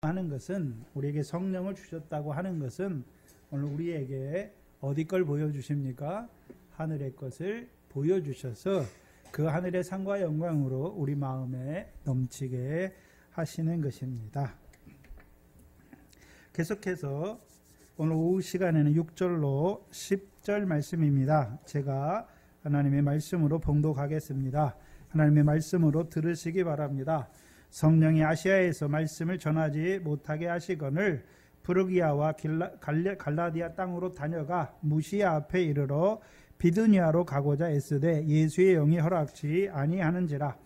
하는 것은, 우리에게 성령을 주셨다고 하는 것은 오늘 우리에게 어디 걸 보여주십니까? 하늘의 것을 보여주셔서 그 하늘의 상과 영광으로 우리 마음에 넘치게 하시는 것입니다. 계속해서 오늘 오후 시간에는 6절로 10절 말씀입니다. 제가 하나님의 말씀으로 봉독하겠습니다. 하나님의 말씀으로 들으시기 바랍니다. 성령이 아시아에서 말씀을 전하지 못하게 하시거늘 부르기아와 갈라디아 땅으로 다녀가 무시아 앞에 이르러 비두니아로 가고자 애쓰되 예수의 영이 허락지 아니하는지라.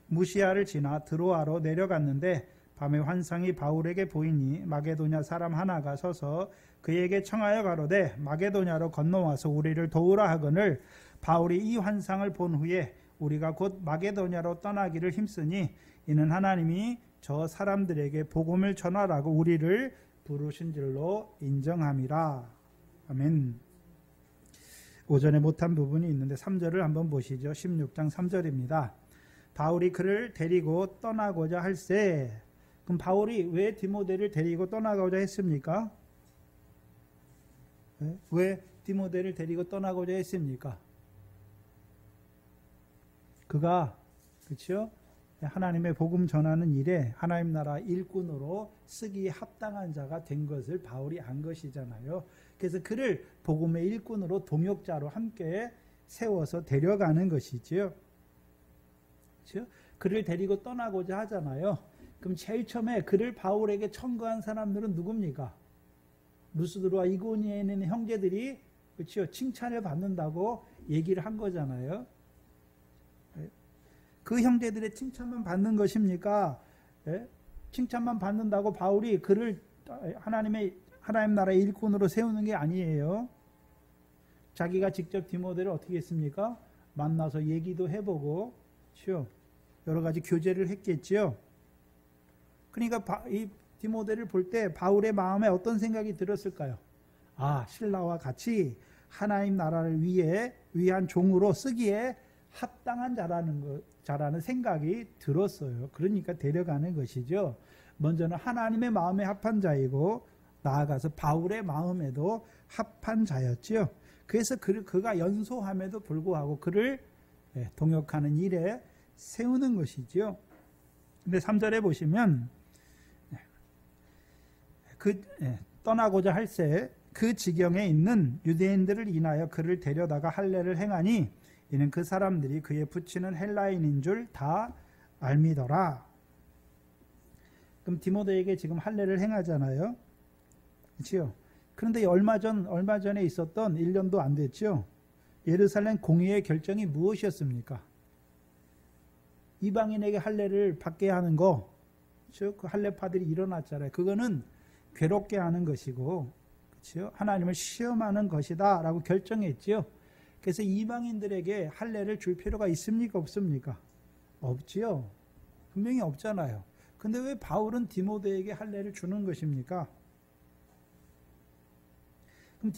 무시아를 지나 드로아로 내려갔는데 밤에 환상이 바울에게 보이니 마게도냐 사람 하나가 서서 그에게 청하여 가로되 마게도냐로 건너와서 우리를 도우라 하거늘 바울이 이 환상을 본 후에 우리가 곧 마게도냐로 떠나기를 힘쓰니 이는 하나님이 저 사람들에게 복음을 전하라고 우리를 부르신 줄로 인정함이라. 아멘. 오전에 못한 부분이 있는데 3절을 한번 보시죠. 16장 3절입니다. 바울이 그를 데리고 떠나고자 할세. 그럼 바울이 왜 디모데를 데리고 떠나고자 했습니까? 왜 디모데를 데리고 떠나고자 했습니까? 그가 그렇죠? 하나님의 복음 전하는 일에 하나님 나라 일꾼으로 쓰기에 합당한 자가 된 것을 바울이 안 것이잖아요. 그래서 그를 복음의 일꾼으로 동역자로 함께 세워서 데려가는 것이지요. 그렇죠? 그를 데리고 떠나고자 하잖아요. 그럼 제일 처음에 그를 바울에게 청구한 사람들은 누굽니까? 루스드로와 이고니아에 있는 형제들이 그렇죠? 칭찬을 받는다고 얘기를 한 거잖아요. 그 형제들의 칭찬만 받는 것입니까? 예? 칭찬만 받는다고 바울이 그를 하나님 나라의 일꾼으로 세우는 게 아니에요. 자기가 직접 디모데를 어떻게 했습니까? 만나서 얘기도 해보고, 그렇죠? 여러 가지 교제를 했겠지요. 그러니까 이 디모데를 볼 때 바울의 마음에 어떤 생각이 들었을까요? 아, 신라와 같이 하나님 나라를 위한 종으로 쓰기에 합당한 자라는 생각이 들었어요. 그러니까 데려가는 것이죠. 먼저는 하나님의 마음에 합한 자이고 나아가서 바울의 마음에도 합한 자였지요. 그래서 그가 연소함에도 불구하고 그를 동역하는 일에 세우는 것이지요. 근데 3절에 보시면 떠나고자 할새 그 지경에 있는 유대인들을 인하여 그를 데려다가 할례를 행하니 이는 그 사람들이 그의 부친은 헬라인인 줄 다 알미더라. 그럼 디모데에게 지금 할례를 행하잖아요. 그렇죠? 그런데 얼마 전에 있었던 1년도 안 됐죠. 예루살렘 공의의 결정이 무엇이었습니까? 이방인에게 할례를 받게 하는 거. 그렇죠? 그 할례파들이 일어났잖아요. 그거는 괴롭게 하는 것이고, 그렇죠? 하나님을 시험하는 것이다라고 결정했지요. 그래서 이방인들에게 할례를 줄 필요가 있습니까? 없습니까? 없지요. 분명히 없잖아요. 근데 왜 바울은 디모데에게 할례를 주는 것입니까? 그럼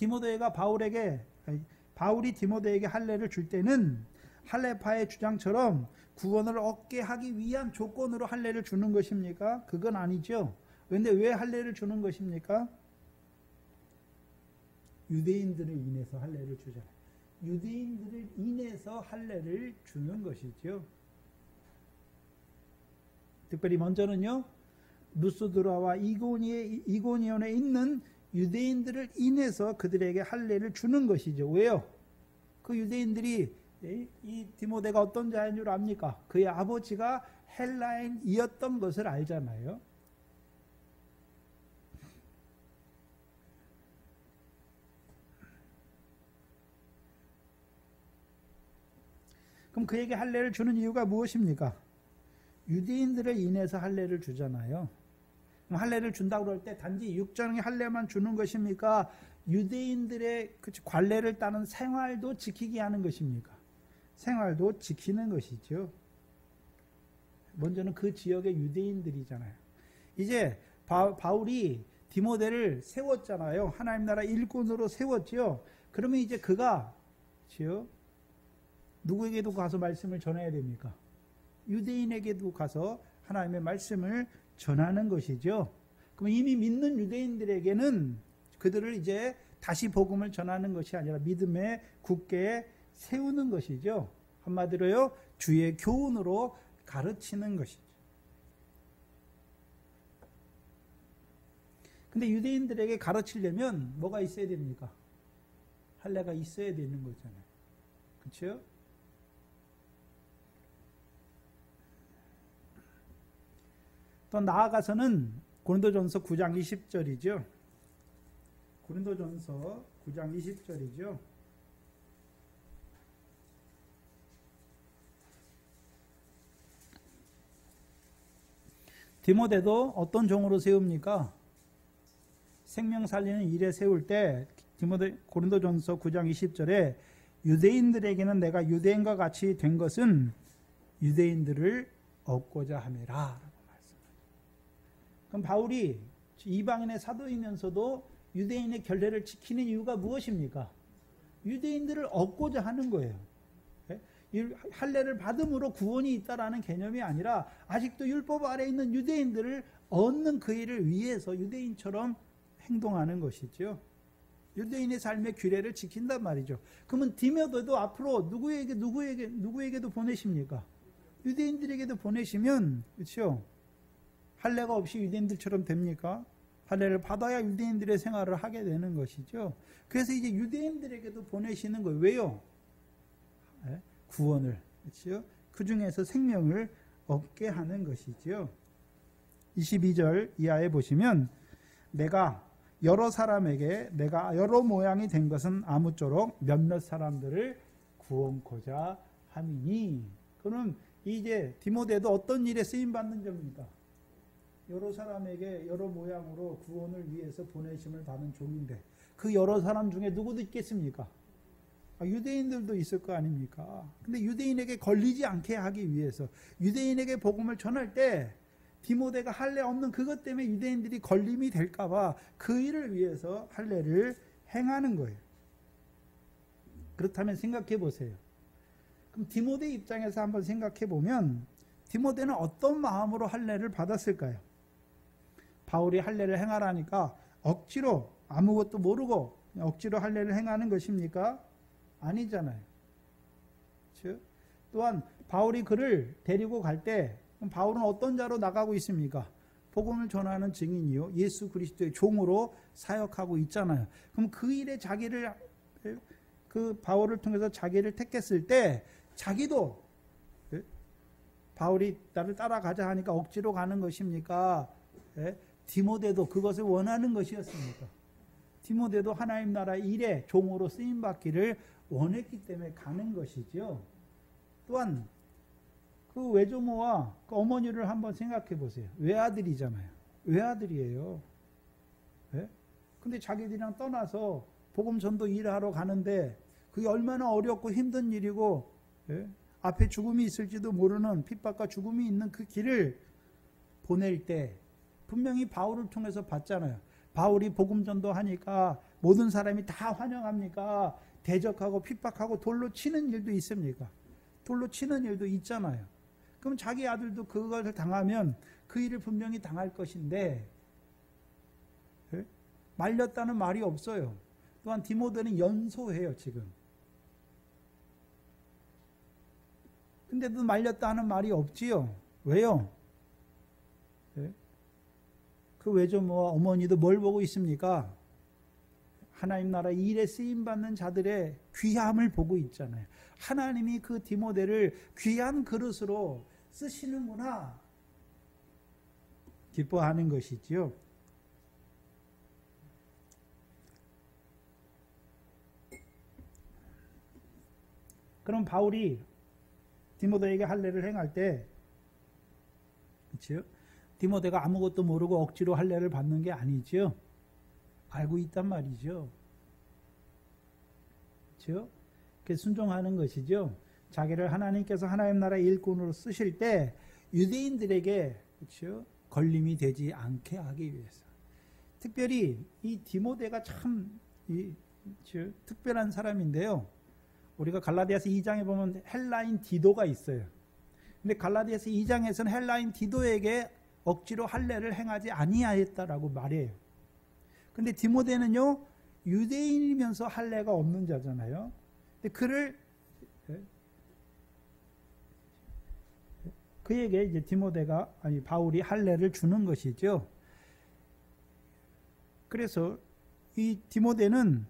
바울이 디모데에게 할례를 줄 때는 할례파의 주장처럼 구원을 얻게 하기 위한 조건으로 할례를 주는 것입니까? 그건 아니죠. 그런데 왜 할례를 주는 것입니까? 유대인들을 인해서 할례를 주잖아요. 유대인들을 인해서 할례를 주는 것이죠. 특별히 먼저는요, 루스드라와 이고니온에 있는 유대인들을 인해서 그들에게 할례를 주는 것이죠. 왜요? 그 유대인들이 이 디모데가 어떤 자인 줄 압니까? 그의 아버지가 헬라인이었던 것을 알잖아요. 그럼 그에게 할례를 주는 이유가 무엇입니까? 유대인들을 인해서 할례를 주잖아요. 할례를 준다고 그럴 때 단지 육정의 할례만 주는 것입니까? 유대인들의 관례를 따른 생활도 지키게 하는 것입니까? 생활도 지키는 것이죠. 먼저는 그 지역의 유대인들이잖아요. 이제 바울이 디모데를 세웠잖아요. 하나님 나라 일꾼으로 세웠지요. 그러면 이제 그가 누구에게도 가서 말씀을 전해야 됩니까? 유대인에게도 가서 하나님의 말씀을 전하는 것이죠. 그럼 이미 믿는 유대인들에게는 그들을 이제 다시 복음을 전하는 것이 아니라 믿음에 굳게 세우는 것이죠. 한마디로요, 주의 교훈으로 가르치는 것이죠. 근데 유대인들에게 가르치려면 뭐가 있어야 됩니까? 할례가 있어야 되는 거잖아요. 그렇죠? 또 나아가서는 고린도전서 9장 20절이죠. 고린도전서 9장 20절이죠. 디모데도 어떤 종으로 세웁니까? 생명 살리는 일에 세울 때 고린도전서 9장 20절에 유대인들에게는 내가 유대인과 같이 된 것은 유대인들을 얻고자 함이라 라고 말씀합니다. 그럼 바울이 이방인의 사도이면서도 유대인의 결례를 지키는 이유가 무엇입니까? 유대인들을 얻고자 하는 거예요. 할례를 받음으로 구원이 있다라는 개념이 아니라 아직도 율법 아래 있는 유대인들을 얻는 그 일을 위해서 유대인처럼 행동하는 것이죠. 유대인의 삶의 규례를 지킨단 말이죠. 그러면 디모데도 앞으로 누구에게도 보내십니까? 유대인들에게도 보내시면, 그렇죠? 할례가 없이 유대인들처럼 됩니까? 할례를 받아야 유대인들의 생활을 하게 되는 것이죠. 그래서 이제 유대인들에게도 보내시는 거예요. 왜요? 구원을, 그렇죠? 그 중에서 생명을 얻게 하는 것이죠. 22절 이하에 보시면 내가 여러 사람에게 내가 여러 모양이 된 것은 아무쪼록 몇몇 사람들을 구원코자 함이니. 그럼 이제 디모데도 어떤 일에 쓰임 받는 점입니까? 여러 사람에게 여러 모양으로 구원을 위해서 보내심을 받은 종인데 그 여러 사람 중에 누구도 있겠습니까? 유대인들도 있을 거 아닙니까? 근데 유대인에게 걸리지 않게 하기 위해서 유대인에게 복음을 전할 때 디모데가 할례 없는 그것 때문에 유대인들이 걸림이 될까봐 그 일을 위해서 할례를 행하는 거예요. 그렇다면 생각해 보세요. 그럼 디모데 입장에서 한번 생각해 보면 디모데는 어떤 마음으로 할례를 받았을까요? 바울이 할례를 행하라니까 억지로 아무것도 모르고 억지로 할례를 행하는 것입니까? 아니잖아요. 그렇죠? 또한 바울이 그를 데리고 갈 때 바울은 어떤 자로 나가고 있습니까? 복음을 전하는 증인이요 예수 그리스도의 종으로 사역하고 있잖아요. 그럼 그 일에 자기를 그 바울을 통해서 자기를 택했을 때 자기도 바울이 나를 따라가자 하니까 억지로 가는 것입니까? 디모데도 그것을 원하는 것이었습니까? 디모데도 하나님 나라 일에 종으로 쓰임 받기를 원했기 때문에 가는 것이죠. 또한 그 외조모와 그 어머니를 한번 생각해 보세요. 외아들이잖아요. 외아들이에요. 근데 자기들이랑 떠나서 복음 전도 일하러 가는데 그게 얼마나 어렵고 힘든 일이고 앞에 죽음이 있을지도 모르는 핍박과 죽음이 있는 그 길을 보낼 때 분명히 바울을 통해서 봤잖아요. 바울이 복음 전도하니까 모든 사람이 다 환영합니까? 대적하고 핍박하고 돌로 치는 일도 있습니까? 돌로 치는 일도 있잖아요. 그럼 자기 아들도 그것을 당하면 그 일을 분명히 당할 것인데 말렸다는 말이 없어요. 또한 디모데는 연소해요 지금. 근데도 말렸다는 말이 없지요. 왜요? 그 외조모와 어머니도 뭘 보고 있습니까? 하나님 나라 일에 쓰임받는 자들의 귀함을 보고 있잖아요. 하나님이 그 디모데를 귀한 그릇으로 쓰시는구나 기뻐하는 것이지요. 그럼 바울이 디모데에게 할례를 행할 때 그렇죠? 디모데가 아무것도 모르고 억지로 할례를 받는 게 아니죠. 알고 있단 말이죠. 그렇죠? 그래서 순종하는 것이죠. 자기를 하나님께서 하나님 나라 일꾼으로 쓰실 때 유대인들에게 그렇죠? 걸림이 되지 않게 하기 위해서. 특별히 이 디모데가 참 특별한 사람인데요. 우리가 갈라디아서 2장에 보면 헬라인 디도가 있어요. 근데 갈라디아서 2장에서는 헬라인 디도에게 억지로 할례를 행하지 아니하였다라고 말해요. 근데 디모데는요, 유대인이면서 할례가 없는 자잖아요. 근데 그에게 이제 바울이 할례를 주는 것이죠. 그래서 이 디모데는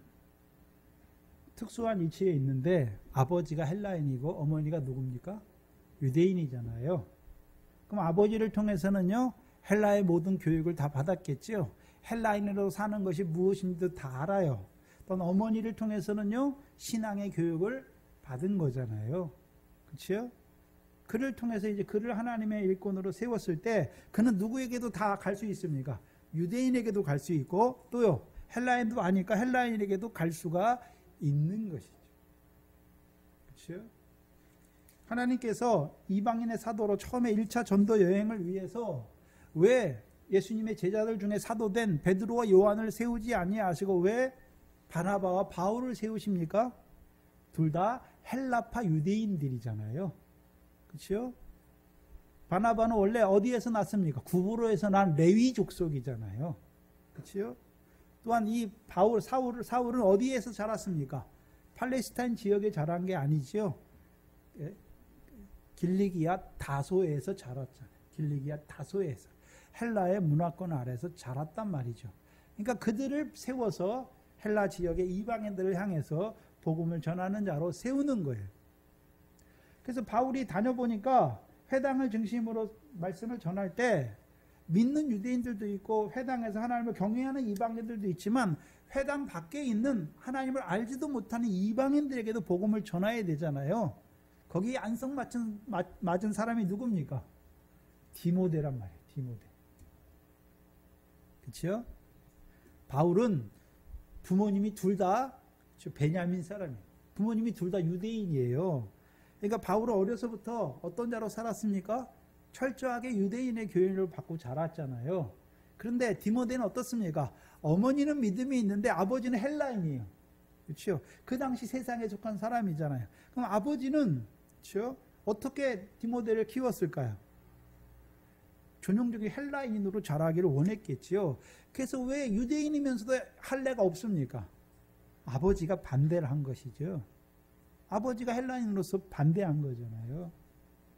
특수한 위치에 있는데 아버지가 헬라인이고 어머니가 누굽니까? 유대인이잖아요. 그럼 아버지를 통해서는요, 헬라의 모든 교육을 다 받았겠죠. 헬라인으로 사는 것이 무엇인지도 다 알아요. 또는 어머니를 통해서는요, 신앙의 교육을 받은 거잖아요. 그렇죠? 그를 통해서 이제 그를 하나님의 일꾼으로 세웠을 때 그는 누구에게도 다 갈 수 있습니까? 유대인에게도 갈 수 있고 또요, 헬라인도 아니까 헬라인에게도 갈 수가 있는 것이죠. 그렇죠? 하나님께서 이방인의 사도로 처음에 1차 전도 여행을 위해서 왜 예수님의 제자들 중에 사도된 베드로와 요한을 세우지 아니하시고 왜 바나바와 바울을 세우십니까? 둘 다 헬라파 유대인들이잖아요. 그렇죠? 바나바는 원래 어디에서 났습니까? 구브로에서 난 레위 족속이잖아요. 그렇죠? 또한 이 사울은 어디에서 자랐습니까? 팔레스타인 지역에 자란 게 아니죠. 길리기아 다소에서 자랐잖아요. 길리기아 다소에서 헬라의 문화권 아래서 자랐단 말이죠. 그러니까 그들을 세워서 헬라 지역의 이방인들을 향해서 복음을 전하는 자로 세우는 거예요. 그래서 바울이 다녀보니까 회당을 중심으로 말씀을 전할 때 믿는 유대인들도 있고 회당에서 하나님을 경외하는 이방인들도 있지만 회당 밖에 있는 하나님을 알지도 못하는 이방인들에게도 복음을 전해야 되잖아요. 거기에 안성 맞은 사람이 누굽니까? 디모데란 말이에요. 디모데. 그렇죠? 바울은 부모님이 둘 다 베냐민 사람이에요. 부모님이 둘 다 유대인이에요. 그러니까 바울은 어려서부터 어떤 자로 살았습니까? 철저하게 유대인의 교육을 받고 자랐잖아요. 그런데 디모데는 어떻습니까? 어머니는 믿음이 있는데 아버지는 헬라인이에요. 그렇죠? 그 당시 세상에 속한 사람이잖아요. 그럼 아버지는 그렇죠? 어떻게 디모데를 키웠을까요? 전형적인 헬라인으로 자라기를 원했겠지요. 그래서 왜 유대인이면서도 할례가 없습니까? 아버지가 반대를 한 것이죠. 아버지가 헬라인으로서 반대한 거잖아요.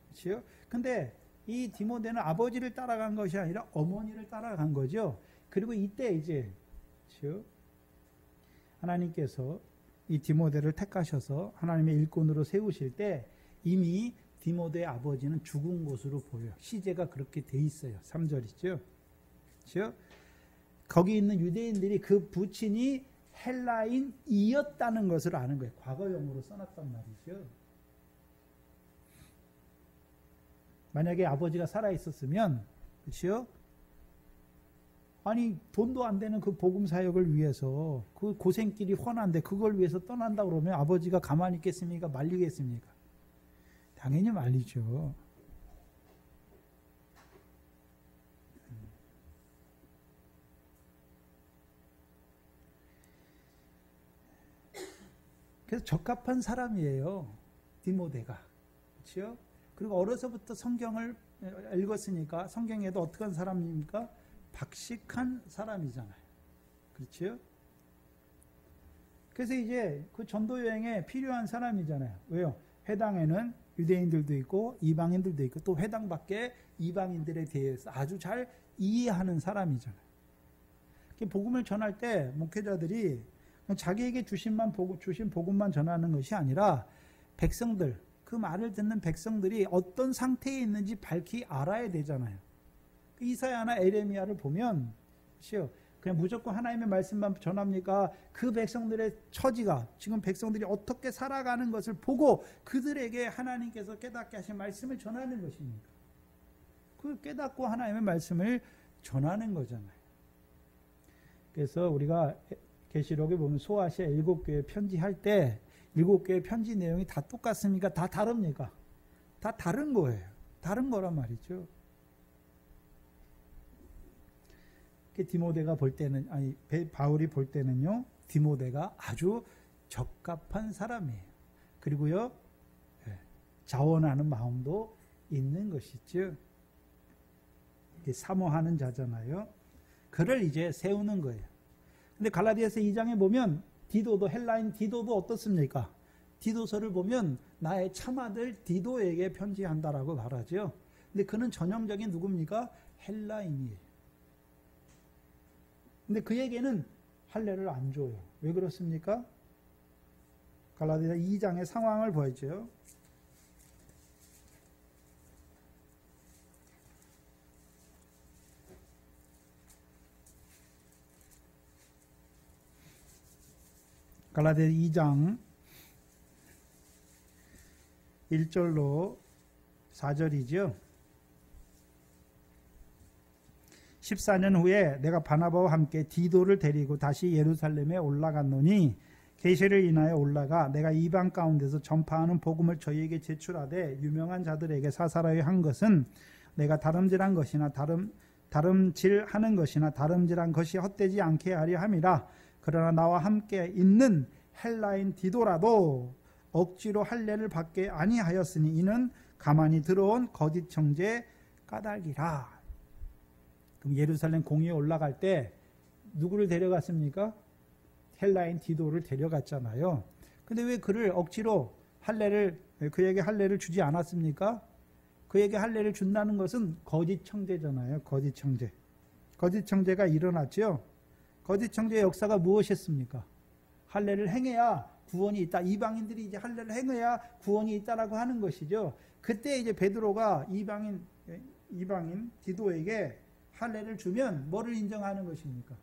그렇죠? 근데 이 디모데는 아버지를 따라간 것이 아니라 어머니를 따라간 거죠. 그리고 이때 이제 그렇죠? 하나님께서 이 디모데를 택하셔서 하나님의 일꾼으로 세우실 때 이미 디모데의 아버지는 죽은 것으로 보여요. 시제가 그렇게 돼 있어요. 3절이죠. 그렇죠? 거기 있는 유대인들이 그 부친이 헬라인이었다는 것을 아는 거예요. 과거형으로 써놨단 말이죠. 만약에 아버지가 살아있었으면, 그렇죠? 아니, 돈도 안 되는 그 복음 사역을 위해서 그 고생길이 훤한데 그걸 위해서 떠난다 그러면 아버지가 가만히 있겠습니까? 말리겠습니까? 당연히 말리죠. 그래서 적합한 사람이에요. 디모데가. 그렇죠? 그리고 어려서부터 성경을 읽었으니까 성경에도 어떤 사람입니까? 박식한 사람이잖아요. 그렇죠? 그래서 이제 그 전도 여행에 필요한 사람이잖아요. 왜요? 회당에는 유대인들도 있고 이방인들도 있고 또 회당 밖에 이방인들에 대해서 아주 잘 이해하는 사람이잖아요. 복음을 전할 때 목회자들이 자기에게 주신 복음만 전하는 것이 아니라 백성들, 그 말을 듣는 백성들이 어떤 상태에 있는지 밝히 알아야 되잖아요. 이사야나 에레미야를 보면 그냥 무조건 하나님의 말씀만 전합니까? 그 백성들의 처지가 지금 백성들이 어떻게 살아가는 것을 보고 그들에게 하나님께서 깨닫게 하신 말씀을 전하는 것입니다. 그 깨닫고 하나님의 말씀을 전하는 거잖아요. 그래서 우리가 계시록에 보면 소아시아 7교회 편지할 때 7교회 편지 내용이 다 똑같습니까? 다 다릅니까? 다 다른 거예요. 다른 거란 말이죠. 디모데가 볼 때는, 바울이 볼 때는요, 디모데가 아주 적합한 사람이에요. 그리고요, 자원하는 마음도 있는 것이죠. 사모하는 자잖아요. 그를 이제 세우는 거예요. 근데 갈라디아서 2장에 보면 디도도, 헬라인 디도도 어떻습니까? 디도서를 보면 나의 참아들 디도에게 편지한다라고 말하죠. 근데 그는 전형적인 누굽니까? 헬라인이에요. 근데 그에게는 할례를 안 줘요. 왜 그렇습니까? 갈라디아 2장의 상황을 보여줘요. 갈라디아 2장 1절로 4절이죠. 14년 후에 내가 바나바와 함께 디도를 데리고 다시 예루살렘에 올라갔노니 계시를 인하여 올라가 내가 이방 가운데서 전파하는 복음을 저희에게 제출하되 유명한 자들에게 사사로이 한 것은 내가 다름질한 것이나 다름질하는 것이나 다름질한 것이 헛되지 않게 하려 함이라. 그러나 나와 함께 있는 헬라인 디도라도 억지로 할례를 받게 아니하였으니 이는 가만히 들어온 거짓 청제 까닭이라. 그럼 예루살렘 공회에 올라갈 때 누구를 데려갔습니까? 헬라인 디도를 데려갔잖아요. 근데 왜 그를 억지로 그에게 할례를 주지 않았습니까? 그에게 할례를 준다는 것은 거짓 청제잖아요. 거짓 청제. 거짓 청제가 일어났죠. 거짓 청제의 역사가 무엇이었습니까? 할례를 행해야 구원이 있다. 이방인들이 이제 할례를 행해야 구원이 있다라고 하는 것이죠. 그때 이제 베드로가 이방인 디도에게 할례를 주면 뭐를 인정하는 것입니까?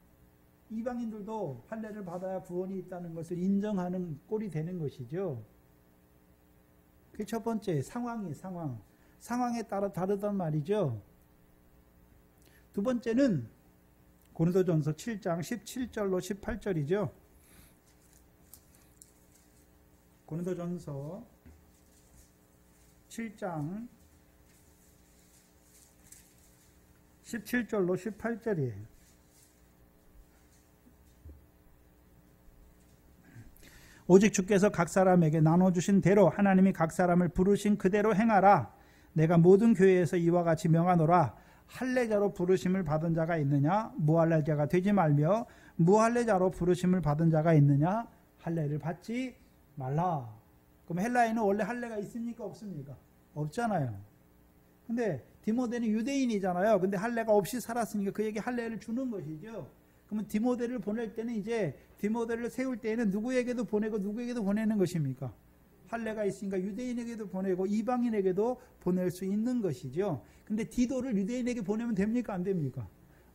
이방인들도 할례를 받아야 구원이 있다는 것을 인정하는 꼴이 되는 것이죠. 그게 첫 번째, 상황에 따라 다르단 말이죠. 두 번째는 고린도전서 7장 17절로 18절이죠. 고린도전서 7장 17절로 18절이에요. 오직 주께서 각 사람에게 나눠주신 대로 하나님이 각 사람을 부르신 그대로 행하라. 내가 모든 교회에서 이와 같이 명하노라. 할례자로 부르심을 받은 자가 있느냐? 무할례자가 되지 말며 무할례자로 부르심을 받은 자가 있느냐? 할례를 받지 말라. 그럼 헬라인은 원래 할례가 있습니까? 없습니까? 없잖아요. 근데 디모데는 유대인이잖아요. 근데 할례가 없이 살았으니까 그에게 할례를 주는 것이죠. 그러면 디모데를 보낼 때는 이제 디모데를 세울 때에는 누구에게도 보내고 누구에게도 보내는 것입니까? 할례가 있으니까 유대인에게도 보내고 이방인에게도 보낼 수 있는 것이죠. 근데 디도를 유대인에게 보내면 됩니까? 안 됩니까?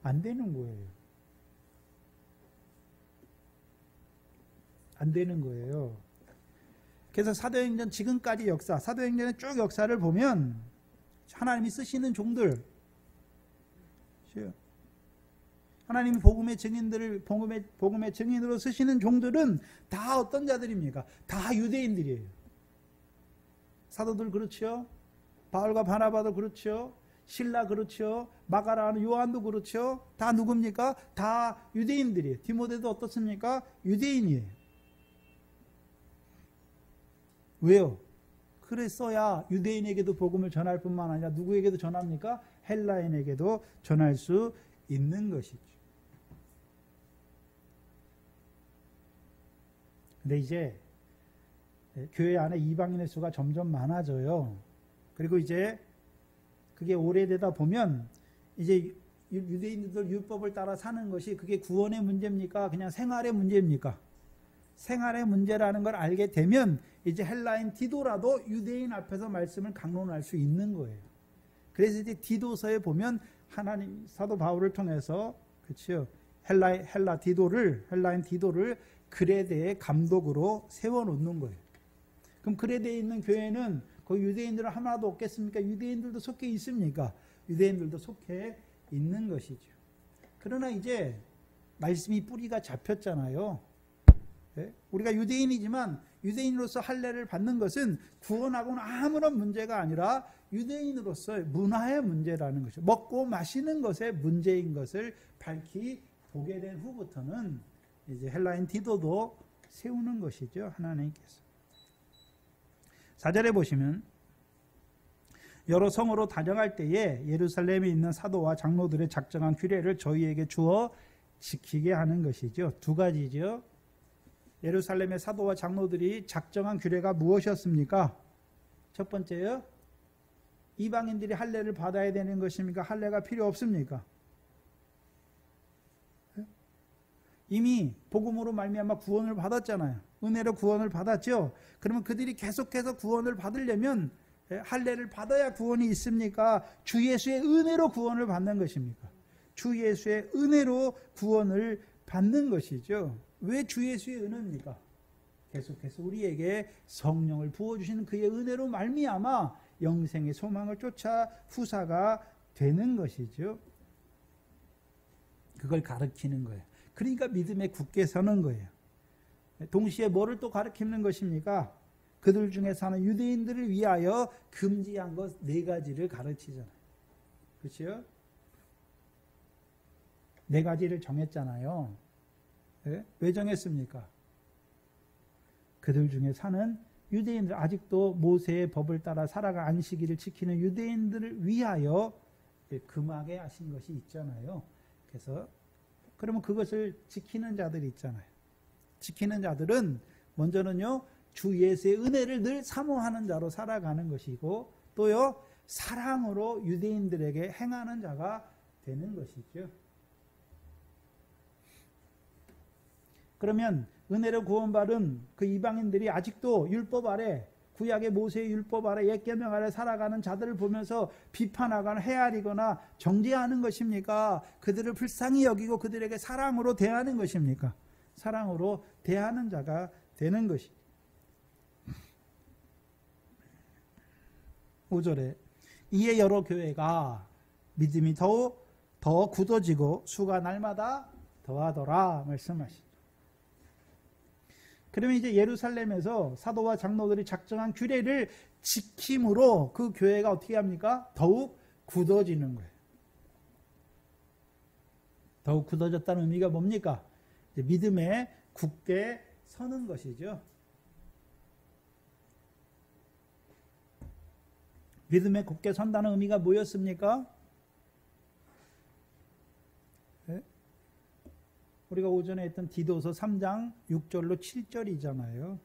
안 되는 거예요. 안 되는 거예요. 그래서 사도행전 지금까지 역사, 사도행전의 쭉 역사를 보면 하나님이 쓰시는 종들, 하나님이 복음의 증인으로 쓰시는 종들은 다 어떤 자들입니까? 다 유대인들이에요. 사도들 그렇죠? 바울과 바나바도 그렇죠? 실라 그렇죠? 마가라는 요한도 그렇죠? 다 누굽니까? 다 유대인들이에요. 디모데도 어떻습니까? 유대인이에요. 왜요? 그랬어야 유대인에게도 복음을 전할 뿐만 아니라 누구에게도 전합니까? 헬라인에게도 전할 수 있는 것이죠. 근데 이제 교회 안에 이방인의 수가 점점 많아져요. 그리고 이제 그게 오래되다 보면 이제 유대인들 율법을 따라 사는 것이 그게 구원의 문제입니까? 그냥 생활의 문제입니까? 생활의 문제라는 걸 알게 되면 이제 헬라인 디도라도 유대인 앞에서 말씀을 강론할 수 있는 거예요. 그래서 이제 디도서에 보면 하나님 사도 바울을 통해서 그렇죠. 헬라인 디도를 그레데의 감독으로 세워놓는 거예요. 그럼 그레데에 있는 교회는 거기 유대인들은 하나도 없겠습니까? 유대인들도 속해 있습니까? 유대인들도 속해 있는 것이죠. 그러나 이제 말씀이 뿌리가 잡혔잖아요. 네? 우리가 유대인이지만 유대인으로서 할례를 받는 것은 구원하고는 아무런 문제가 아니라 유대인으로서의 문화의 문제라는 것이죠. 먹고 마시는 것의 문제인 것을 밝히 보게 된 후부터는 이제 헬라인 디도도 세우는 것이죠. 하나님께서. 4절에 보시면 여러 성으로 다녀갈 때에 예루살렘에 있는 사도와 장로들의 작정한 규례를 저희에게 주어 지키게 하는 것이죠. 두 가지죠. 예루살렘의 사도와 장로들이 작정한 규례가 무엇이었습니까? 첫 번째요. 이방인들이 할례를 받아야 되는 것입니까? 할례가 필요 없습니까? 이미 복음으로 말미암아 구원을 받았잖아요. 은혜로 구원을 받았죠. 그러면 그들이 계속해서 구원을 받으려면 할례를 받아야 구원이 있습니까? 주 예수의 은혜로 구원을 받는 것입니까? 주 예수의 은혜로 구원을 받는 것이죠. 왜 주 예수의 은혜입니까? 계속해서 우리에게 성령을 부어주시는 그의 은혜로 말미암아 영생의 소망을 쫓아 후사가 되는 것이죠. 그걸 가르치는 거예요. 그러니까 믿음에 굳게 서는 거예요. 동시에 뭐를 또 가르치는 것입니까? 그들 중에 사는 유대인들을 위하여 금지한 것 4가지를 가르치잖아요. 그렇죠? 4가지를 정했잖아요. 네? 왜 정했습니까? 그들 중에 사는 유대인들, 아직도 모세의 법을 따라 살아가 안식일을 지키는 유대인들을 위하여 금하게 하신 것이 있잖아요. 그래서 그러면 그것을 지키는 자들이 있잖아요. 지키는 자들은 먼저는요, 주 예수의 은혜를 늘 사모하는 자로 살아가는 것이고, 또요, 사랑으로 유대인들에게 행하는 자가 되는 것이죠. 그러면 은혜로 구원받은 그 이방인들이 아직도 율법 아래, 구약의 모세의 율법 아래, 옛 계명 아래 살아가는 자들을 보면서 비판하거나 헤아리거나 정죄하는 것입니까? 그들을 불쌍히 여기고 그들에게 사랑으로 대하는 것입니까? 사랑으로 대하는 자가 되는 것입니다. 5절에 이에 여러 교회가 믿음이 더 굳어지고 수가 날마다 더하더라 말씀하십니다. 그러면 이제 예루살렘에서 사도와 장로들이 작정한 규례를 지킴으로 그 교회가 어떻게 합니까? 더욱 굳어지는 거예요. 더욱 굳어졌다는 의미가 뭡니까? 이제 믿음에 굳게 서는 것이죠. 믿음에 굳게 선다는 의미가 뭐였습니까? 네? 우리가 오전에 했던 디도서 3장 6절로 7절이잖아요.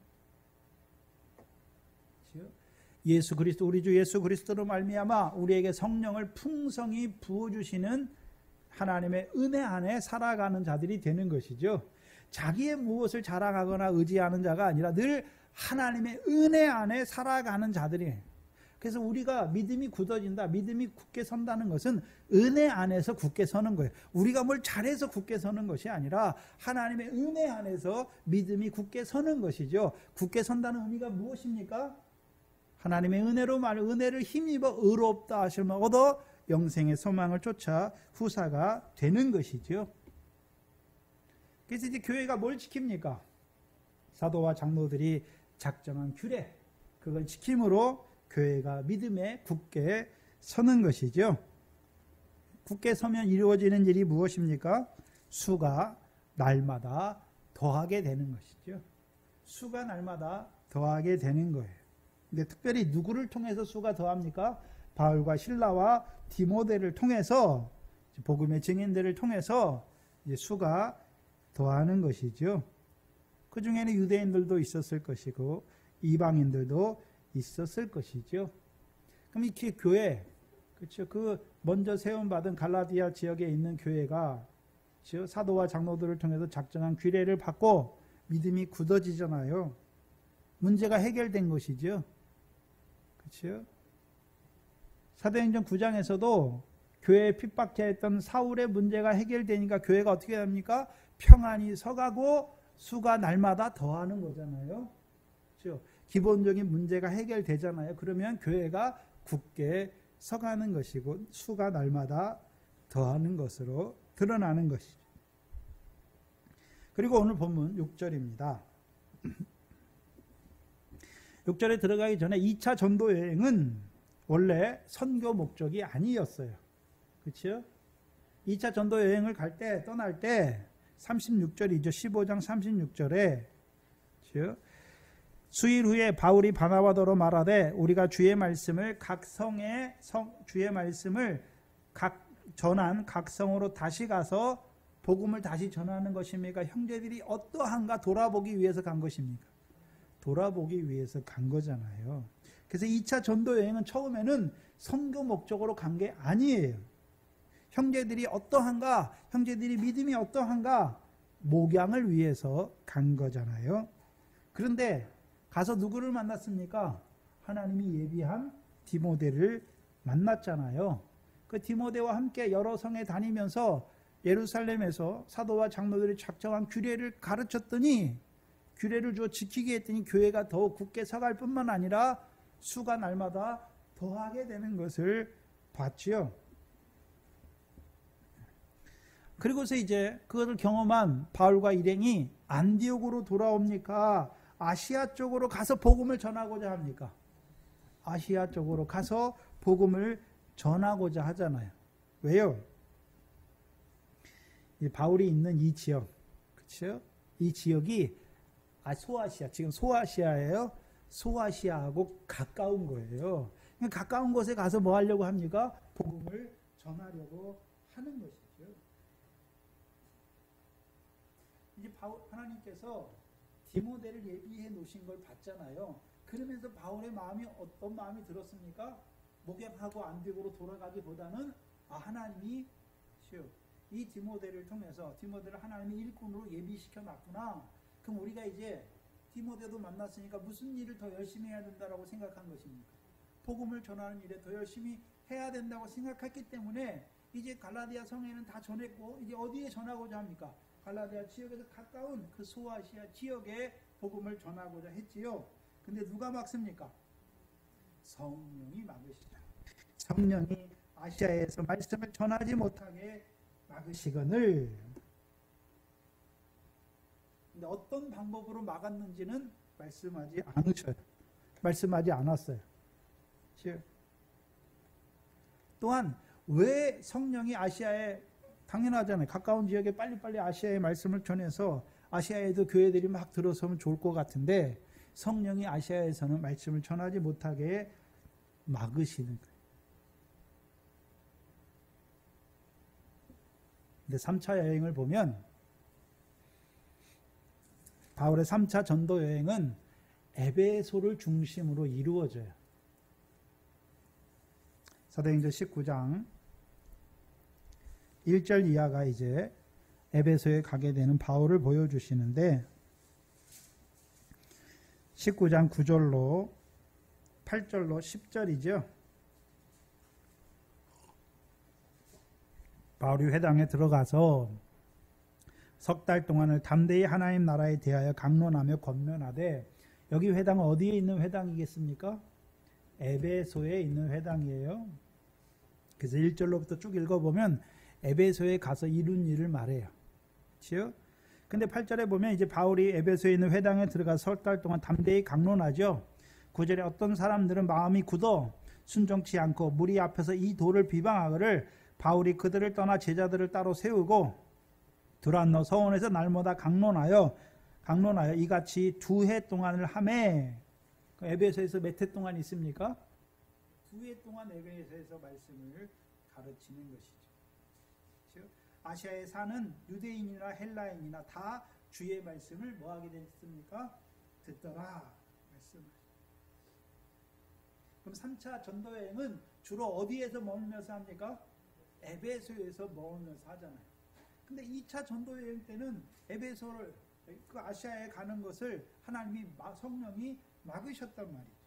예수 그리스도, 우리 주 예수 그리스도로 말미암아 우리에게 성령을 풍성히 부어주시는 하나님의 은혜 안에 살아가는 자들이 되는 것이죠. 자기의 무엇을 자랑하거나 의지하는 자가 아니라 늘 하나님의 은혜 안에 살아가는 자들이에요. 그래서 우리가 믿음이 굳어진다, 믿음이 굳게 선다는 것은 은혜 안에서 굳게 서는 거예요. 우리가 뭘 잘해서 굳게 서는 것이 아니라 하나님의 은혜 안에서 믿음이 굳게 서는 것이죠. 굳게 선다는 의미가 무엇입니까? 하나님의 은혜로 은혜를 힘입어 의롭다 하시면 얻어 영생의 소망을 쫓아 후사가 되는 것이죠. 그래서 이제 교회가 뭘 지킵니까? 사도와 장로들이 작정한 규례, 그걸 지킴으로 교회가 믿음에 굳게 서는 것이죠. 굳게 서면 이루어지는 일이 무엇입니까? 수가 날마다 더하게 되는 것이죠. 수가 날마다 더하게 되는 거예요. 근데 특별히 누구를 통해서 수가 더합니까? 바울과 실라와 디모데를 통해서, 복음의 증인들을 통해서 이제 수가 더하는 것이죠. 그 중에는 유대인들도 있었을 것이고 이방인들도 있었을 것이죠. 그럼 이 교회, 그렇죠? 그 먼저 세움받은 갈라디아 지역에 있는 교회가, 그렇죠? 사도와 장로들을 통해서 작정한 규례를 받고 믿음이 굳어지잖아요. 문제가 해결된 것이죠. 그렇죠? 사도행전 9장에서도 교회에 핍박해했던 사울의 문제가 해결되니까 교회가 어떻게 합니까? 평안히 서가고 수가 날마다 더하는 거잖아요. 그렇죠? 기본적인 문제가 해결되잖아요. 그러면 교회가 굳게 서가는 것이고 수가 날마다 더하는 것으로 드러나는 것이죠. 그리고 오늘 본문 6절입니다. 6절에 들어가기 전에 2차 전도 여행은 원래 선교 목적이 아니었어요. 그렇죠? 2차 전도 여행을 떠날 때 36절이죠. 15장 36절에 그렇죠? 수일 후에 바울이 바나바더로 말하되 우리가 주의 말씀을 각 성에 주의 말씀을 전한 각 성으로 다시 가서 복음을 다시 전하는 것입니까? 형제들이 어떠한가 돌아보기 위해서 간 것입니까? 돌아보기 위해서 간 거잖아요. 그래서 2차 전도 여행은 처음에는 선교 목적으로 간 게 아니에요. 형제들이 어떠한가, 형제들이 믿음이 어떠한가 목양을 위해서 간 거잖아요. 그런데 가서 누구를 만났습니까? 하나님이 예비한 디모데를 만났잖아요. 그 디모데와 함께 여러 성에 다니면서 예루살렘에서 사도와 장로들이 작정한 규례를 가르쳤더니, 규례를 주어 지키게 했더니 교회가 더욱 굳게 서갈 뿐만 아니라 수가 날마다 더하게 되는 것을 봤지요. 그리고서 이제 그것을 경험한 바울과 일행이 안디옥으로 돌아옵니까? 아시아 쪽으로 가서 복음을 전하고자 합니까? 아시아 쪽으로 가서 복음을 전하고자 하잖아요. 왜요? 바울이 있는 이 지역, 그렇죠? 이 지역이 소아시아, 지금 소아시아예요. 소아시아하고 가까운 거예요. 그러니까 가까운 곳에 가서 뭐 하려고 합니까? 복음을 전하려고 하는 것이죠. 이제 하나님께서 디모데를 예비해 놓으신 걸 봤잖아요. 그러면서 바울의 마음이 어떤 마음이 들었습니까? 목양하고 안디옥으로 돌아가기보다는 하나님이 이 디모데를 통해서 디모데를 하나님이 일꾼으로 예비시켜 놨구나. 그럼 우리가 이제 디모데도 만났으니까 무슨 일을 더 열심히 해야 된다고 생각한 것입니까? 복음을 전하는 일에 더 열심히 해야 된다고 생각했기 때문에 이제 갈라디아 성에는 다 전했고 이제 어디에 전하고자 합니까? 갈라디아 지역에서 가까운 그 소아시아 지역에 복음을 전하고자 했지요. 근데 누가 막습니까? 성령이 막으시죠. 성령이 아시아에서 말씀을 전하지 못하게 막으시거늘. 근데 어떤 방법으로 막았는지는 말씀하지 않으셔요. 말씀하지 않았어요. 또한 왜 성령이 아시아에, 당연하잖아요. 가까운 지역에 빨리빨리 아시아의 말씀을 전해서 아시아에도 교회들이 막 들어서면 좋을 것 같은데 성령이 아시아에서는 말씀을 전하지 못하게 막으시는 거예요. 근데 3차 여행을 보면 바울의 3차 전도 여행은 에베소를 중심으로 이루어져요. 사도행전 19장 1절 이하가 이제 에베소에 가게 되는 바울을 보여주시는데 19장 9절로 8절로 10절이죠. 바울이 회당에 들어가서 석 달 동안을 담대히 하나님 나라에 대하여 강론하며 권면하되, 여기 회당은 어디에 있는 회당이겠습니까? 에베소에 있는 회당이에요. 그래서 1절로부터 쭉 읽어보면 에베소에 가서 이룬 일을 말해요. 그렇죠? 근데 8절에 보면 이제 바울이 에베소에 있는 회당에 들어가서 석 달 동안 담대히 강론하죠. 9절에 어떤 사람들은 마음이 굳어 순종치 않고 무리 앞에서 이 도를 비방하거를 바울이 그들을 떠나 제자들을 따로 세우고 두란노 서원에서 날마다 강론하여 이같이 2해 동안을 하매. 에베소에서 몇 해 동안 있습니까? 2해 동안 에베소에서 말씀을 가르치는 것이죠. 아시아에 사는 유대인이나 헬라인이나 다 주의 말씀을 뭐하게 됐습니까? 듣더라. 말씀을. 그럼 3차 전도여행은 주로 어디에서 머물면서 합니까? 에베소에서 머물면서 하잖아요. 근데 2차 전도여행 때는 에베소를, 그 아시아에 가는 것을 하나님이 성령이 막으셨단 말이죠.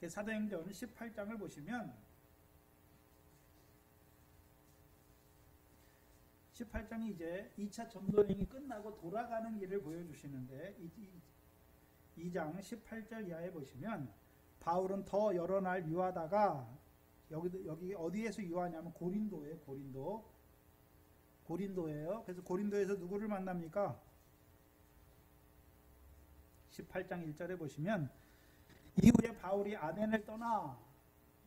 사도행전 18장을 보시면 18장이 이제 2차 전도여행이 끝나고 돌아가는 길을 보여주시는데 2장 18절 이하에 보시면 바울은 더 여러 날 유하다가 여기 어디에서 유하냐면 고린도예요. 고린도예요. 그래서 고린도에서 누구를 만납니까? 18장 1절에 보시면 이후에 바울이 아덴을 떠나,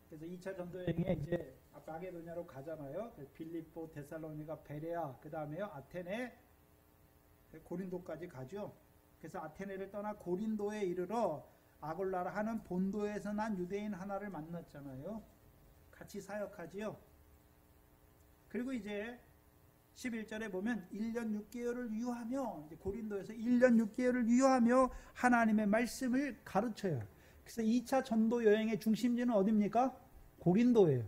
그래서 2차 전도여행에 이제 마게도냐로 가잖아요. 빌립보, 데살로니가, 베레아, 그 다음에요 아테네, 고린도까지 가죠. 그래서 아테네를 떠나 고린도에 이르러 아골라라 하는 본도에서 난 유대인 하나를 만났잖아요. 같이 사역하지요. 그리고 이제 11절에 보면 1년 6개월을 유하며, 이제 고린도에서 1년 6개월을 유하며 하나님의 말씀을 가르쳐요. 그래서 2차 전도 여행의 중심지는 어디입니까? 고린도예요.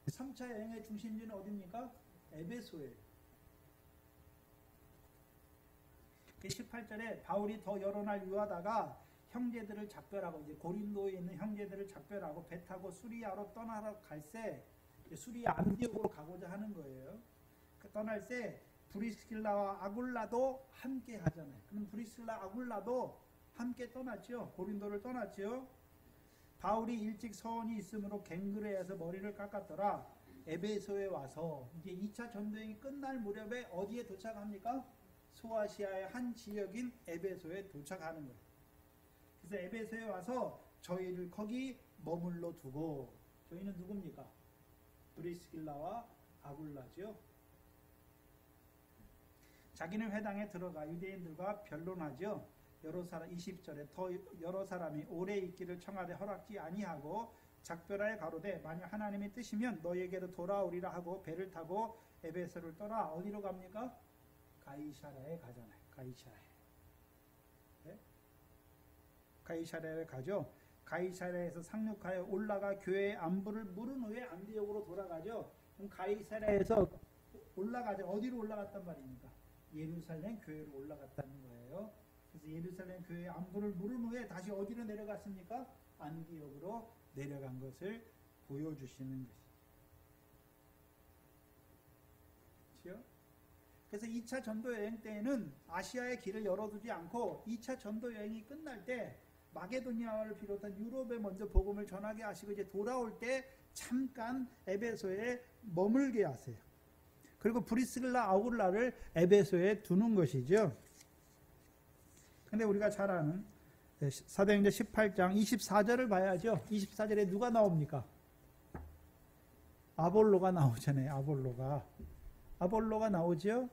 3차 여행의 중심지는 어디입니까? 에베소예요. 18절에 바울이 더 여러 날 유하다가 형제들을 작별하고, 이제 고린도에 있는 형제들을 작별하고 배 타고 수리아로 떠나러 갈새, 수리아 안디옥으로 가고자 하는 거예요. 떠날 때 브리스길라와 아굴라도 함께 하잖아요. 그럼 브리스길라 아굴라도 함께 떠났죠. 고린도를 떠났죠. 바울이 일찍 서원이 있으므로 갱그레에서 머리를 깎았더라. 에베소에 와서 이제 2차 전도행이 끝날 무렵에 어디에 도착합니까? 소아시아의 한 지역인 에베소에 도착하는 거예요. 그래서 에베소에 와서 저희를 거기 머물러 두고, 저희는 누굽니까? 브리스길라와 아굴라죠. 자기는 회당에 들어가 유대인들과 변론하죠. 여러 사람, 20절에 더 여러 사람이 오래 있기를 청하되 허락지 아니하고 작별하여 가로되 만약 하나님의 뜻이면 너희에게로 돌아오리라 하고 배를 타고 에베소를 떠나 어디로 갑니까? 가이사랴에 가잖아요. 가이사랴에. 네? 가이사랴에 가죠. 가이사랴에서 상륙하여 올라가 교회의 안부를 물은 후에 안디옥으로 돌아가죠. 그럼 가이사랴에서 올라가죠. 어디로 올라갔단 말입니까? 예루살렘 교회로 올라갔다는 거예요. 그래서 예루살렘 교회의 안부를 물은 후에 다시 어디로 내려갔습니까? 안디옥으로 내려간 것을 보여주시는 것이죠. 그래서 2차 전도 여행 때에는 아시아의 길을 열어두지 않고 2차 전도 여행이 끝날 때 마게도니아를 비롯한 유럽에 먼저 복음을 전하게 하시고 이제 돌아올 때 잠깐 에베소에 머물게 하세요. 그리고 브리스길라 아굴라를 에베소에 두는 것이죠. 근데 우리가 잘 아는 사도행전 18장 24절을 봐야죠. 24절에 누가 나옵니까? 아볼로가 나오잖아요. 아볼로가 나오죠.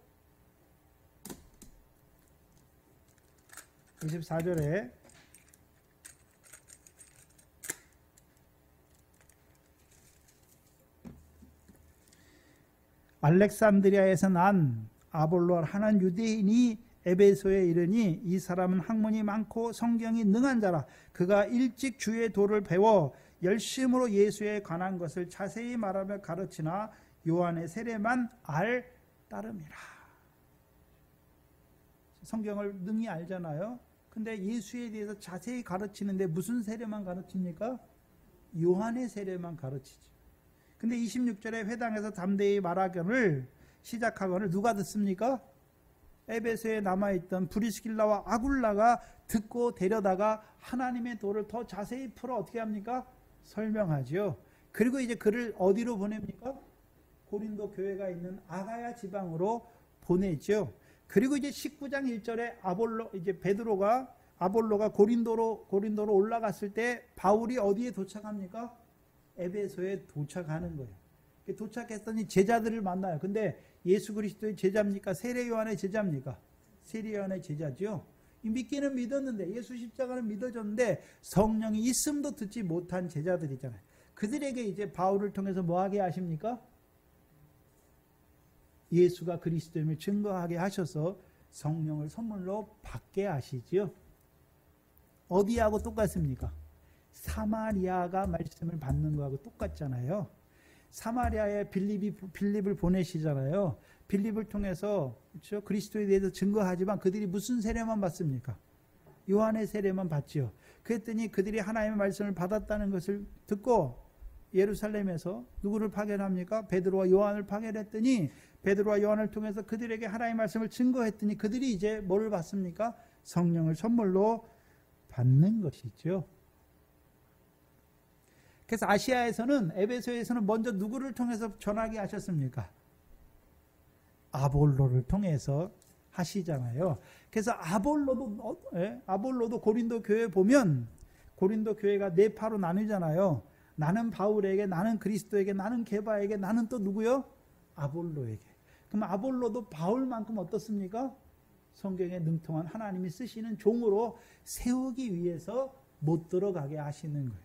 24절에 알렉산드리아에서 난 아볼로 하는 유대인이 에베소에 이르니 이 사람은 학문이 많고 성경이 능한 자라. 그가 일찍 주의 도를 배워 열심으로 예수에 관한 것을 자세히 말하며 가르치나 요한의 세례만 알 따름이라. 성경을 능히 알잖아요. 근데 예수에 대해서 자세히 가르치는데 무슨 세례만 가르칩니까? 요한의 세례만 가르치죠. 근데 26절에 회당에서 담대히 말하기를 시작하거늘 누가 듣습니까? 에베소에 남아있던 브리스길라와 아굴라가 듣고 데려다가 하나님의 도를 더 자세히 풀어 어떻게 합니까? 설명하죠. 그리고 이제 그를 어디로 보냅니까? 고린도 교회가 있는 아가야 지방으로 보내죠. 그리고 이제 19장 1절에 아볼로가 고린도로 올라갔을 때 바울이 어디에 도착합니까? 에베소에 도착하는 거예요. 도착했더니 제자들을 만나요. 근데 예수 그리스도의 제자입니까? 세례 요한의 제자입니까? 세례 요한의 제자죠. 믿기는 믿었는데, 예수 십자가는 믿어졌는데 성령이 있음도 듣지 못한 제자들이잖아요. 그들에게 이제 바울을 통해서 뭐 하게 하십니까? 예수가 그리스도임을 증거하게 하셔서 성령을 선물로 받게 하시지요. 어디하고 똑같습니까? 사마리아가 말씀을 받는 거하고 똑같잖아요. 사마리아에 빌립을 보내시잖아요. 빌립을 통해서 그렇죠? 그리스도에 대해서 증거하지만 그들이 무슨 세례만 받습니까? 요한의 세례만 받죠. 그랬더니 그들이 하나님의 말씀을 받았다는 것을 듣고 예루살렘에서 누구를 파견합니까? 베드로와 요한을 파견했더니 베드로와 요한을 통해서 그들에게 하나님의 말씀을 증거했더니 그들이 이제 뭐를 받습니까? 성령을 선물로 받는 것이죠. 그래서 아시아에서는, 에베소에서는 먼저 누구를 통해서 전하게 하셨습니까? 아볼로를 통해서 하시잖아요. 그래서 아볼로도 고린도 교회 보면 고린도 교회가 네 파로 나뉘잖아요. 나는 바울에게, 나는 그리스도에게, 나는 게바에게, 나는 또 누구요? 아볼로에게. 그럼 아볼로도 바울만큼 어떻습니까? 성경에 능통한 하나님이 쓰시는 종으로 세우기 위해서 못 들어가게 하시는 거예요.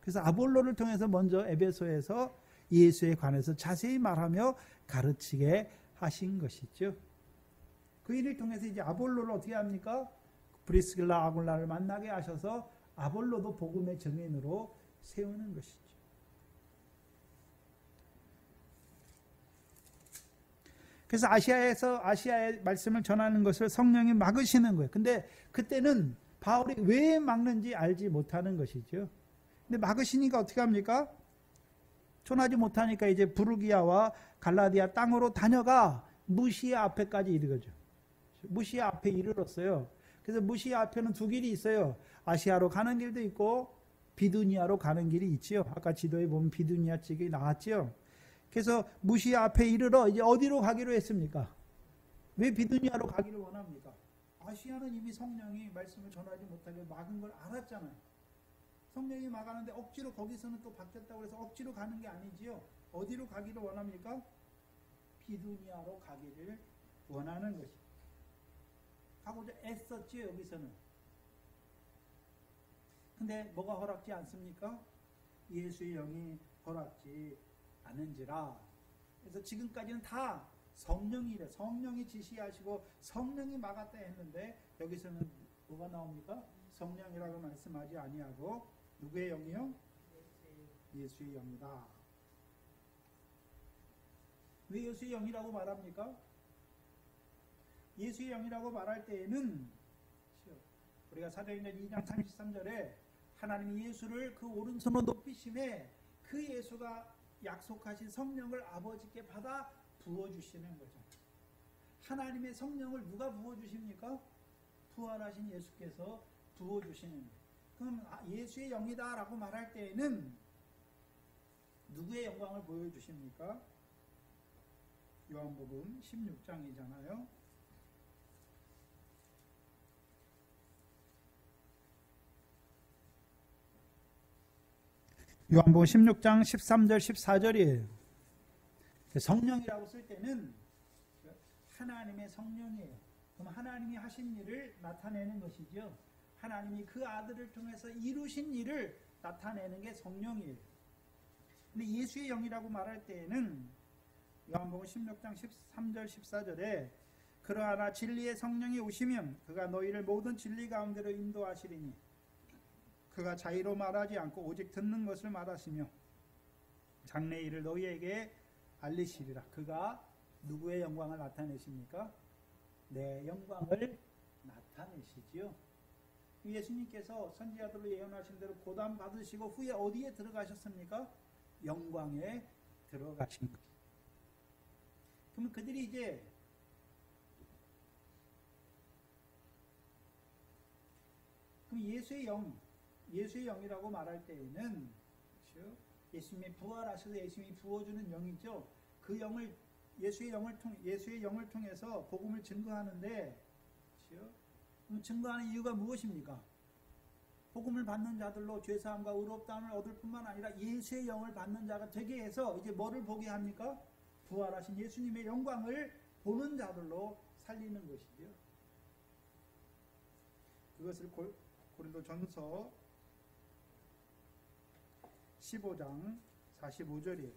그래서 아볼로를 통해서 먼저 에베소에서 예수에 관해서 자세히 말하며 가르치게 하신 것이죠. 그 일을 통해서 이제 아볼로를 어떻게 합니까? 브리스길라 아굴라를 만나게 하셔서 아볼로도 복음의 증인으로 세우는 것이죠. 그래서 아시아의 말씀을 전하는 것을 성령이 막으시는 거예요. 근데 그때는 바울이 왜 막는지 알지 못하는 것이죠. 근데 막으시니까 어떻게 합니까? 전하지 못하니까 이제 부르기아와 갈라디아 땅으로 다녀가 무시아 앞에까지 이르거죠. 무시아 앞에 이르렀어요. 그래서 무시아 앞에는 두 길이 있어요. 아시아로 가는 길도 있고 비두니아로 가는 길이 있지요. 아까 지도에 보면 비두니아 쪽이 나왔지요. 그래서 무시아 앞에 이르러 이제 어디로 가기로 했습니까? 왜 비두니아로 가기를 원합니까? 아시아는 이미 성령이 말씀을 전하지 못하게 막은 걸 알았잖아요. 성령이 막았는데 억지로 거기서는 또 바뀌었다고 해서 억지로 가는 게 아니지요. 어디로 가기를 원합니까? 비두니아로 가기를 원하는 것입니다. 가고자 애썼지요, 여기서는. 근데 뭐가 허락지 않습니까? 예수의 영이 허락지 않은지라. 그래서 지금까지는 다 성령이래. 성령이 지시하시고 성령이 막았다 했는데 여기서는 뭐가 나옵니까? 성령이라고 말씀하지 아니하고 누구의 영이요? 예수의 영이다. 왜 예수의 영이라고 말합니까? 예수의 영이라고 말할 때에는 우리가 사도행전 2장 33절에 하나님이 예수를 그 오른손으로 높이심에 그 예수가 약속하신 성령을 아버지께 받아 부어주시는 거죠. 하나님의 성령을 누가 부어주십니까? 부활하신 예수께서 부어주시는 거예요. 그럼 예수의 영이다 라고 말할 때에는 누구의 영광을 보여주십니까? 요한복음 16장이잖아요. 요한복음 16장 13절 14절이에요. 성령이라고 쓸 때는 하나님의 성령이에요. 그럼 하나님이 하신 일을 나타내는 것이죠. 하나님이 그 아들을 통해서 이루신 일을 나타내는 게 성령이에요. 근데 예수의 영이라고 말할 때에는 요한복음 16장 13절 14절에 그러하나 진리의 성령이 오시면 그가 너희를 모든 진리 가운데로 인도하시리니 그가 자의로 말하지 않고 오직 듣는 것을 말하시며 장래 일을 너희에게 알리시리라. 그가 누구의 영광을 나타내십니까? 내 영광을 나타내시지요. 예수님께서 선지자들로 예언하신 대로 고단 받으시고 후에 어디에 들어가셨습니까? 영광에 들어가신 거예요. 그러면 그들이 이제 그럼 예수의 영이라고 말할 때에는 그렇죠? 예수님이 부활하셔서 예수님이 부어주는 영이죠. 그 영을 예수의 영을 통해서 복음을 증거하는데 그렇죠? 그럼 증거하는 이유가 무엇입니까? 복음을 받는 자들로 죄사함과 의롭다함을 얻을 뿐만 아니라 예수의 영을 받는 자가 되게 해서 이제 뭐를 보게 합니까? 부활하신 예수님의 영광을 보는 자들로 살리는 것이죠. 그것을 고린도전서 15장 45절이에요.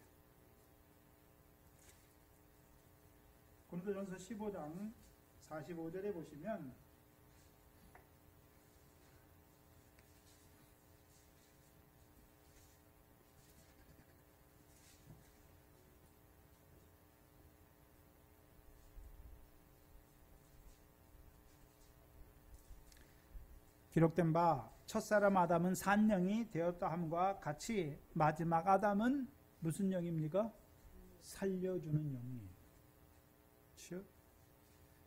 고린도전서 15장 45절에 보시면 기록된 바 첫사람 아담은 산영이 되었다 함과 같이 마지막 아담은 무슨 영입니까? 살려주는 영이에요. 그렇죠?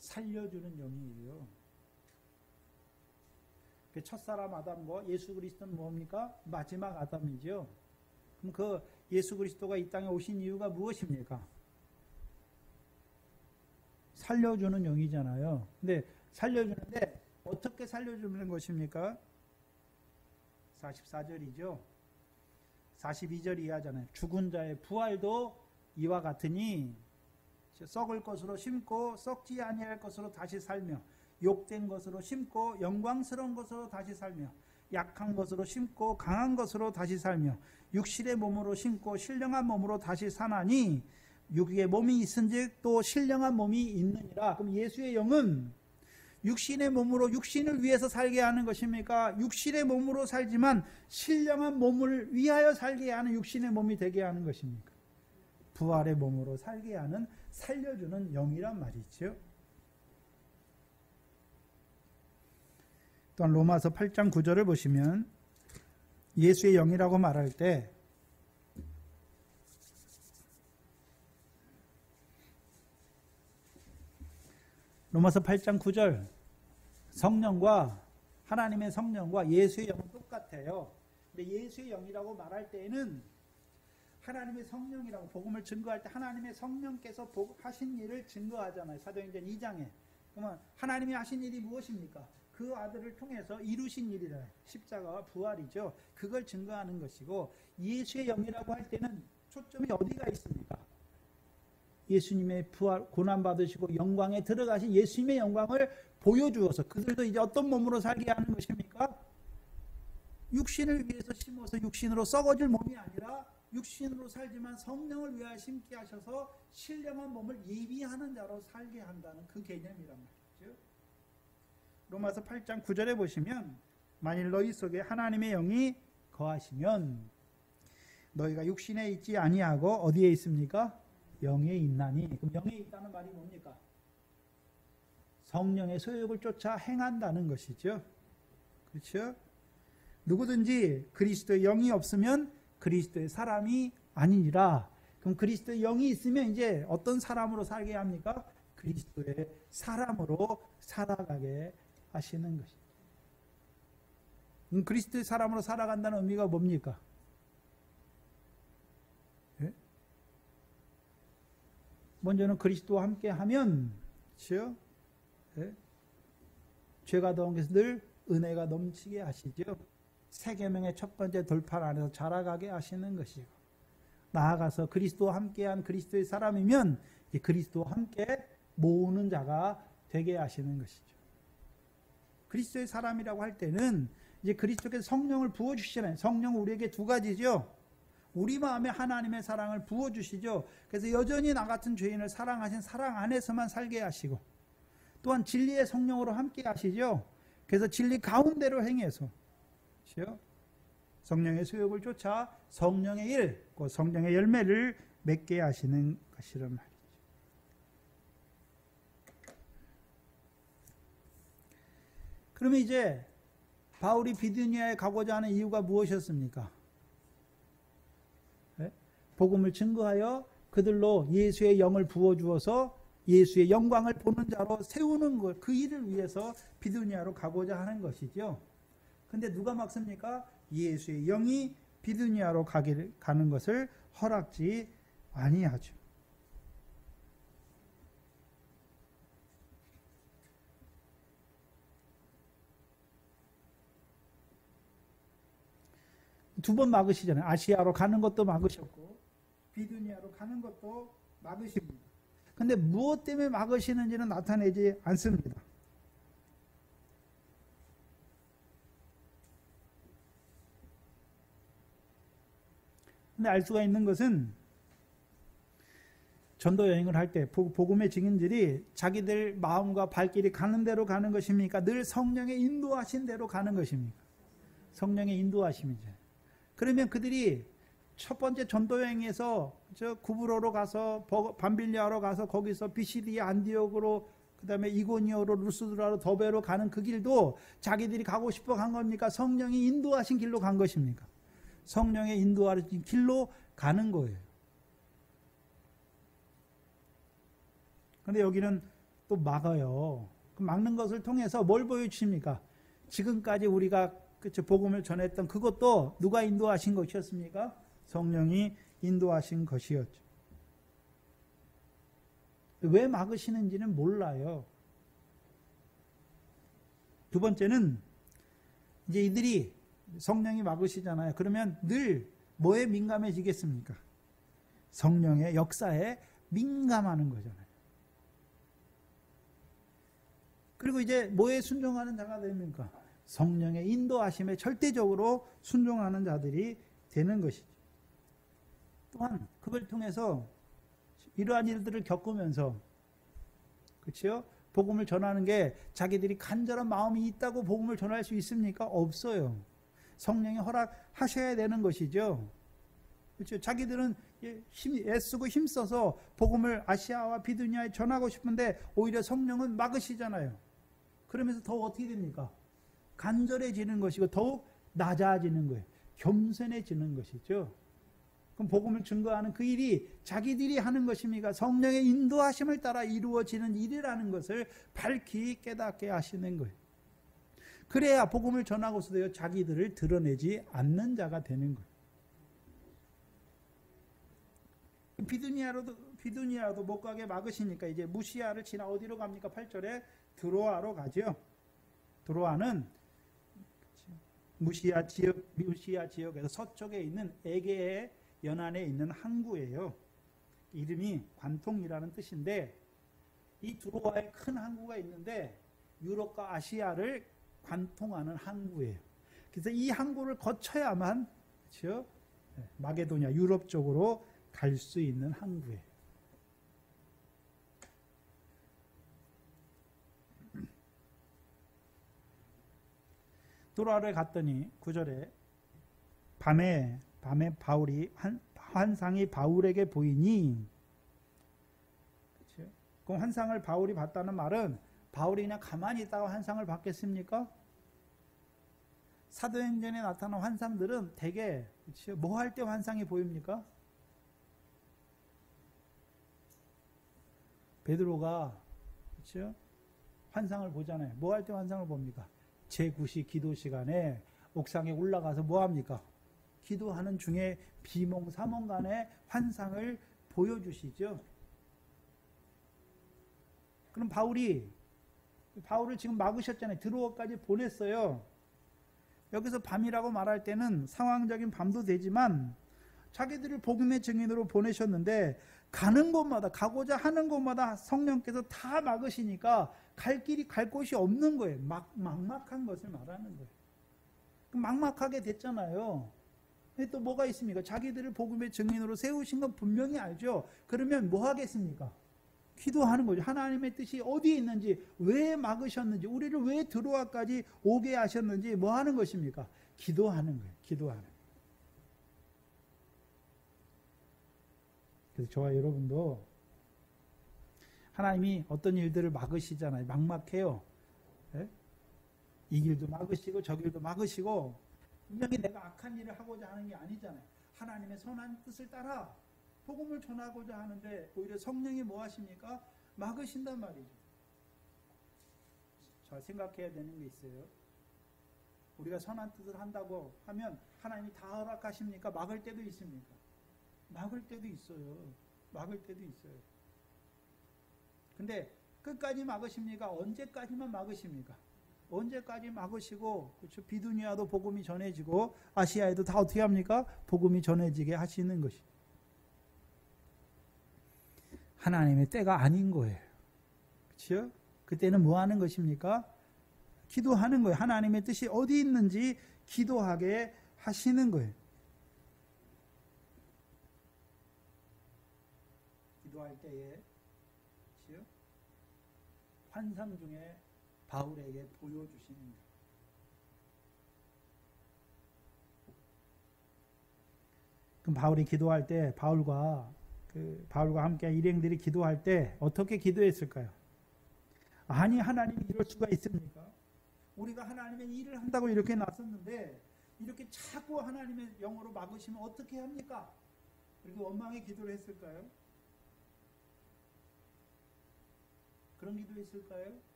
살려주는 영이에요. 첫사람 아담과 예수 그리스도는 뭡니까? 마지막 아담이죠. 그럼 그 예수 그리스도가 이 땅에 오신 이유가 무엇입니까? 살려주는 영이잖아요. 근데 살려주는데 어떻게 살려주는 것입니까? 44절이죠. 42절 이하잖아요. 죽은 자의 부활도 이와 같으니 썩을 것으로 심고 썩지 아니할 것으로 다시 살며 욕된 것으로 심고 영광스러운 것으로 다시 살며 약한 것으로 심고 강한 것으로 다시 살며 육신의 몸으로 심고 신령한 몸으로 다시 사나니 육의 몸이 있은즉 또 신령한 몸이 있느니라. 그럼 예수의 영은 육신의 몸으로 육신을 위해서 살게 하는 것입니까? 육신의 몸으로 살지만 신령한 몸을 위하여 살게 하는 육신의 몸이 되게 하는 것입니까? 부활의 몸으로 살게 하는 살려주는 영이란 말이죠. 또한 로마서 8장 9절을 보시면 예수의 영이라고 말할 때 로마서 8장 9절 성령과 하나님의 성령과 예수의 영은 똑같아요. 근데 예수의 영이라고 말할 때에는 하나님의 성령이라고 복음을 증거할 때 하나님의 성령께서 하신 일을 증거하잖아요. 사도행전 2장에. 그러면 하나님이 하신 일이 무엇입니까? 그 아들을 통해서 이루신 일이라. 십자가와 부활이죠. 그걸 증거하는 것이고 예수의 영이라고 할 때는 초점이 어디가 있습니까? 예수님의 부활, 고난받으시고 영광에 들어가신 예수님의 영광을 보여주어서 그들도 이제 어떤 몸으로 살게 하는 것입니까? 육신을 위해서 심어서 육신으로 썩어질 몸이 아니라 육신으로 살지만 성령을 위하여 심게 하셔서 신령한 몸을 예비하는 자로 살게 한다는 그 개념이란 말이죠. 로마서 8장 9절에 보시면 만일 너희 속에 하나님의 영이 거하시면 너희가 육신에 있지 아니하고 어디에 있습니까? 영에 있나니. 그럼 영에 있다는 말이 뭡니까? 성령의 소욕을 쫓아 행한다는 것이죠. 그렇죠? 누구든지 그리스도의 영이 없으면 그리스도의 사람이 아니니라. 그럼 그리스도의 영이 있으면 이제 어떤 사람으로 살게 합니까? 그리스도의 사람으로 살아가게 하시는 것입니다. 그리스도의 사람으로 살아간다는 의미가 뭡니까? 예? 먼저는 그리스도와 함께 하면, 그렇죠? 예? 죄가 더한 것을 늘 은혜가 넘치게 하시죠. 새 계명의 첫 번째 돌판 안에서 자라가게 하시는 것이고, 나아가서 그리스도와 함께한 그리스도의 사람이면 이제 그리스도와 함께 모으는 자가 되게 하시는 것이죠. 그리스도의 사람이라고 할 때는 이제 그리스도께서 성령을 부어주시잖아요. 성령은 우리에게 두 가지죠. 우리 마음에 하나님의 사랑을 부어주시죠. 그래서 여전히 나 같은 죄인을 사랑하신 사랑 안에서만 살게 하시고, 또한 진리의 성령으로 함께 하시죠. 그래서 진리 가운데로 행해서, 그렇죠? 성령의 소욕을 쫓아 성령의 일, 그 성령의 열매를 맺게 하시는 것이란 말이죠. 그러면 이제 바울이 비두니아에 가고자 하는 이유가 무엇이었습니까? 네? 복음을 증거하여 그들로 예수의 영을 부어주어서 예수의 영광을 보는 자로 세우는 것, 그 일을 위해서 비두니아로 가고자 하는 것이죠. 근데 누가 막습니까? 예수의 영이 비두니아로 가는 것을 허락지 아니하죠. 두 번 막으시잖아요. 아시아로 가는 것도 막으셨고 비두니아로 가는 것도 막으십니다. 근데 무엇 때문에 막으시는지는 나타내지 않습니다. 근데 알 수가 있는 것은 전도 여행을 할 때 복음의 증인들이 자기들 마음과 발길이 가는 대로 가는 것입니까? 늘 성령의 인도하신 대로 가는 것입니까? 성령의 인도하심이죠. 그러면 그들이 첫 번째 전도 여행에서 저 구브로로 가서 밤빌리아로 가서 거기서 비시디아 안디옥으로 그다음에 이고니오로 루스드라로 더베로 가는 그 길도 자기들이 가고 싶어 간 겁니까? 성령이 인도하신 길로 간 것입니까? 성령의 인도하신 길로 가는 거예요. 그런데 여기는 또 막아요. 그 막는 것을 통해서 뭘 보여주십니까? 지금까지 우리가 복음을 전했던 그것도 누가 인도하신 것이었습니까? 성령이 인도하신 것이었죠. 왜 막으시는지는 몰라요. 두 번째는 이제 이들이 성령이 막으시잖아요. 그러면 늘 뭐에 민감해지겠습니까? 성령의 역사에 민감하는 거잖아요. 그리고 이제 뭐에 순종하는 자가 됩니까? 성령의 인도하심에 절대적으로 순종하는 자들이 되는 것이죠. 또한 그걸 통해서 이러한 일들을 겪으면서, 그렇죠? 복음을 전하는 게 자기들이 간절한 마음이 있다고 복음을 전할 수 있습니까? 없어요. 성령이 허락하셔야 되는 것이죠. 그렇죠? 자기들은 애쓰고 힘써서 복음을 아시아와 비두니아에 전하고 싶은데 오히려 성령은 막으시잖아요. 그러면서 더 어떻게 됩니까? 간절해지는 것이고 더욱 낮아지는 거예요. 겸손해지는 것이죠. 그럼 복음을 증거하는 그 일이 자기들이 하는 것입니까? 성령의 인도하심을 따라 이루어지는 일이라는 것을 밝히 깨닫게 하시는 거예요. 그래야 복음을 전하고서도 자기들을 드러내지 않는 자가 되는 거예요. 비두니아로도 못 가게 막으시니까 이제 무시아를 지나 어디로 갑니까? 8절에 드로아로 가죠. 드로아는 무시아 지역에서 서쪽에 있는 에게의 연안에 있는 항구예요. 이름이 관통이라는 뜻인데, 이 드로아에 큰 항구가 있는데 유럽과 아시아를 관통하는 항구예요. 그래서 이 항구를 거쳐야만, 그렇죠? 마게도냐 유럽 쪽으로 갈 수 있는 항구예요. 드로아를 갔더니 9절에 밤에 바울이 환상이 바울에게 보이니, 그렇죠? 그 환상을 바울이 봤다는 말은 바울이 그냥 가만히 있다가 환상을 봤겠습니까? 사도행전에 나타난 환상들은 대개, 그렇죠? 뭐 할 때 환상이 보입니까? 베드로가, 그렇죠? 환상을 보잖아요. 뭐 할 때 환상을 봅니까? 제9시 기도 시간에 옥상에 올라가서 뭐 합니까? 기도하는 중에 비몽사몽간의 환상을 보여주시죠. 그럼 바울을 지금 막으셨잖아요. 드로아까지 보냈어요. 여기서 밤이라고 말할 때는 상황적인 밤도 되지만 자기들을 복음의 증인으로 보내셨는데 가는 곳마다, 가고자 하는 곳마다 성령께서 다 막으시니까 갈 곳이 없는 거예요. 막막한 것을 말하는 거예요. 막막하게 됐잖아요. 또 뭐가 있습니까? 자기들을 복음의 증인으로 세우신 건 분명히 알죠. 그러면 뭐 하겠습니까? 기도하는 거죠. 하나님의 뜻이 어디에 있는지, 왜 막으셨는지, 우리를 왜 드로아까지 오게 하셨는지 뭐 하는 것입니까? 기도하는 거예요. 기도하는. 그래서 저와 여러분도 하나님이 어떤 일들을 막으시잖아요. 막막해요. 네? 이 길도 막으시고 저 길도 막으시고, 분명히 내가 악한 일을 하고자 하는 게 아니잖아요. 하나님의 선한 뜻을 따라 복음을 전하고자 하는데 오히려 성령이 뭐 하십니까? 막으신단 말이죠. 잘 생각해야 되는 게 있어요. 우리가 선한 뜻을 한다고 하면 하나님이 다 허락하십니까? 막을 때도 있습니까? 막을 때도 있어요. 막을 때도 있어요. 근데 끝까지 막으십니까? 언제까지만 막으십니까? 언제까지 막으시고, 그렇죠? 비두니아도 복음이 전해지고 아시아에도 다 어떻게 합니까? 복음이 전해지게 하시는 것이 하나님의 때가 아닌 거예요. 그렇죠? 그때는 뭐 하는 것입니까? 기도하는 거예요. 하나님의 뜻이 어디 있는지 기도하게 하시는 거예요. 기도할 때에, 그렇죠? 환상 중에 바울에게 보여주시는 거예요. 그럼 바울이 기도할 때 바울과 함께 일행들이 기도할 때 어떻게 기도했을까요? 아니, 하나님이 이럴 수가 있습니까? 우리가 하나님의 일을 한다고 이렇게 나섰는데 이렇게 자꾸 하나님의 영으로 막으시면 어떻게 합니까? 이렇게 원망의 기도를 했을까요? 그런 기도했을까요?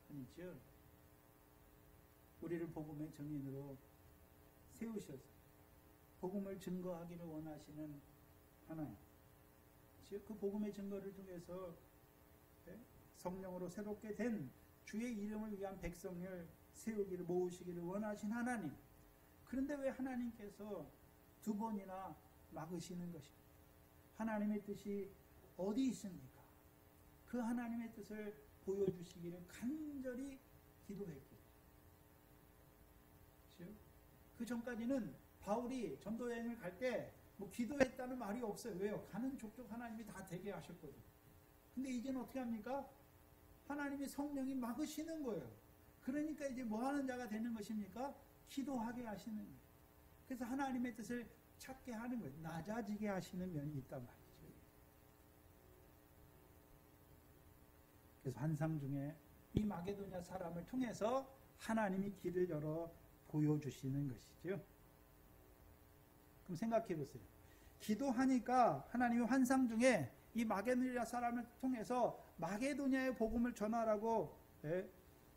아니죠. 우리를 복음의 증인으로 세우셔서 복음을 증거하기를 원하시는 하나님, 그 복음의 증거를 통해서 성령으로 새롭게 된 주의 이름을 위한 백성을 세우기를, 모으시기를 원하신 하나님. 그런데 왜 하나님께서 두 번이나 막으시는 것입니까? 하나님의 뜻이 어디 있습니까? 그 하나님의 뜻을 보여주시기를 간절히 기도했고, 그렇죠? 그 전까지는 바울이 전도 여행을 갈 때 뭐 기도했다는 말이 없어요. 왜요? 가는 족족 하나님이 다 되게 하셨거든. 근데 이제는 어떻게 합니까? 하나님이 성령이 막으시는 거예요. 그러니까 이제 뭐 하는 자가 되는 것입니까? 기도하게 하시는 거예요. 그래서 하나님의 뜻을 찾게 하는 거예요. 낮아지게 하시는 면이 있단 말이죠. 그래서 환상 중에 이 마게도냐 사람을 통해서 하나님이 길을 열어 보여주시는 것이죠. 그럼 생각해 보세요. 기도하니까 하나님이 환상 중에 이 마게도냐 사람을 통해서 마게도냐의 복음을 전하라고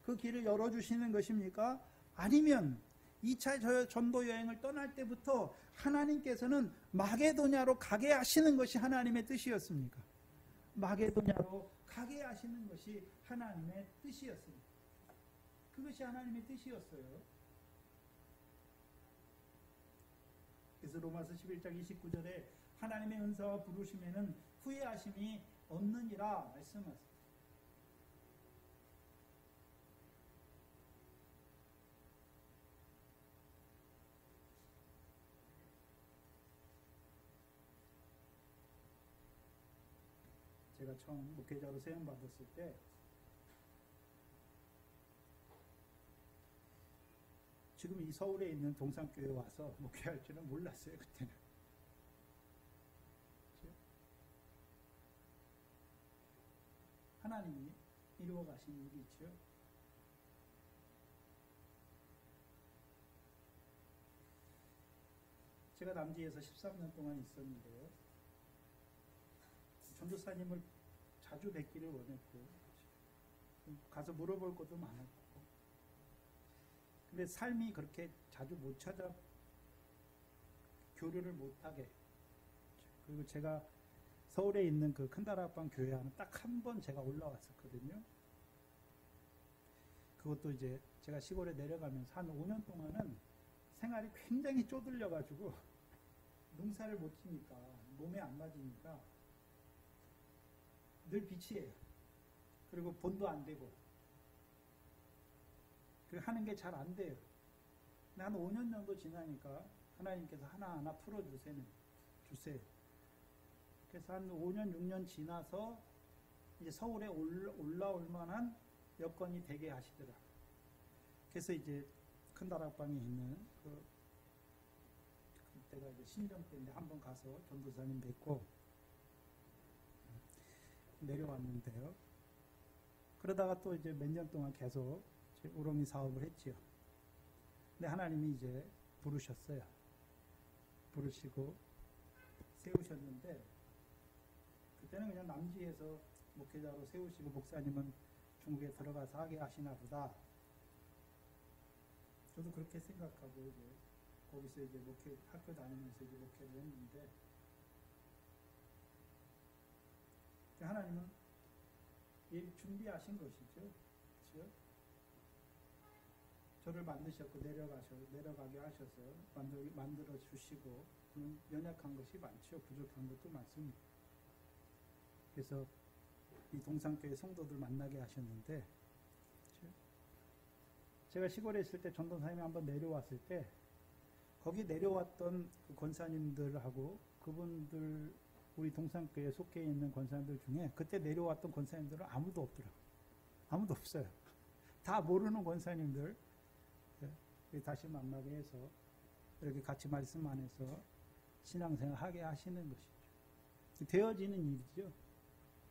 그 길을 열어주시는 것입니까? 아니면 2차 전도 여행을 떠날 때부터 하나님께서는 마게도냐로 가게 하시는 것이 하나님의 뜻이었습니까? 마게도냐로 가게 하시는 것이 하나님의 뜻이었습니다. 그것이 하나님의 뜻이었어요. 그래서 로마서 11장 29절에 하나님의 은사와 부르심에는 후회하심이 없느니라 말씀하셨습니다. 제가 처음 목회자로 세움받았을 때 지금 이 서울에 있는 동산교회에 와서 목회할 줄은 몰랐어요. 그때는. 하나님이 이루어 가신 일이죠. 제가 남지에서 13년 동안 있었는데요. 전도사님을 자주 뵙기를 원했고 가서 물어볼 것도 많았고, 근데 삶이 그렇게 자주 못 찾아 교류를 못하게, 그리고 제가 서울에 있는 그 큰다락방 교회 하는 딱 한 번 제가 올라왔었거든요. 그것도 이제 제가 시골에 내려가면서 한 5년 동안은 생활이 굉장히 쪼들려가지고 농사를 못 지니까, 몸에 안 맞으니까 늘 비치해요. 그리고 본도 안 되고, 그리고 하는 게 잘 안 돼요. 근데 한 5년 정도 지나니까 하나님께서 하나하나 풀어주세요. 그래서 한 5년, 6년 지나서 이제 서울에 올라올 만한 여건이 되게 하시더라고요. 그래서 이제 큰다락방에 있는 그때가 이제 신정 때인데 한번 가서 전도사님 뵙고 내려왔는데요. 그러다가 또 이제 몇 년 동안 계속 우롱이 사업을 했지요. 근데 하나님이 이제 부르셨어요. 부르시고 세우셨는데, 그때는 그냥 남지에서 목회자로 세우시고 목사님은 중국에 들어가서 하게 하시나 보다. 저도 그렇게 생각하고 이제 거기서 이제 학교 다니면서 이제 목회를 했는데, 하나님은 준비하신 것이죠. 그렇죠? 저를 만드셨고 내려가게 하셔서 만들어 주시고, 연약한 것이 많죠. 부족한 것도 많습니다. 그래서 이 동산교회 성도들 만나게 하셨는데, 그렇죠? 제가 시골에 있을 때 전도사님이 한번 내려왔을 때 거기 내려왔던 그 권사님들하고 그분들, 우리 동산교회에 속해 있는 권사님들 중에 그때 내려왔던 권사님들은 아무도 없더라고요. 아무도 없어요. 다 모르는 권사님들 다시 만나게 해서 이렇게 같이 말씀 안에서 신앙생활 하게 하시는 것이죠. 되어지는 일이죠.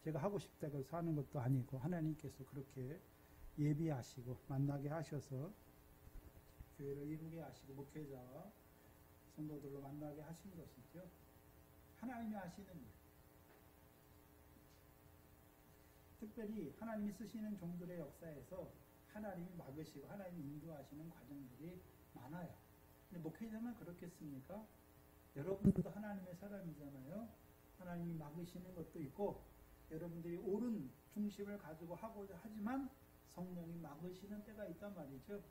제가 하고 싶다고 사는 것도 아니고 하나님께서 그렇게 예비하시고 만나게 하셔서 교회를 이루게 하시고 목회자와 성도들로 만나게 하신 것이죠. 하나님이 하시는 일. 특별히 하나님이 쓰시는 종들의 역사에서 하나님이 막으시고 하나님이 인도하시는 과정들이 많아요. 근데 목회자만 그렇겠습니까? 여러분들도 하나님의 사람이잖아요. 하나님이 막으시는 것도 있고, 여러분들이 옳은 중심을 가지고 하고자 하지만 성령이 막으시는 때가 있단 말이죠.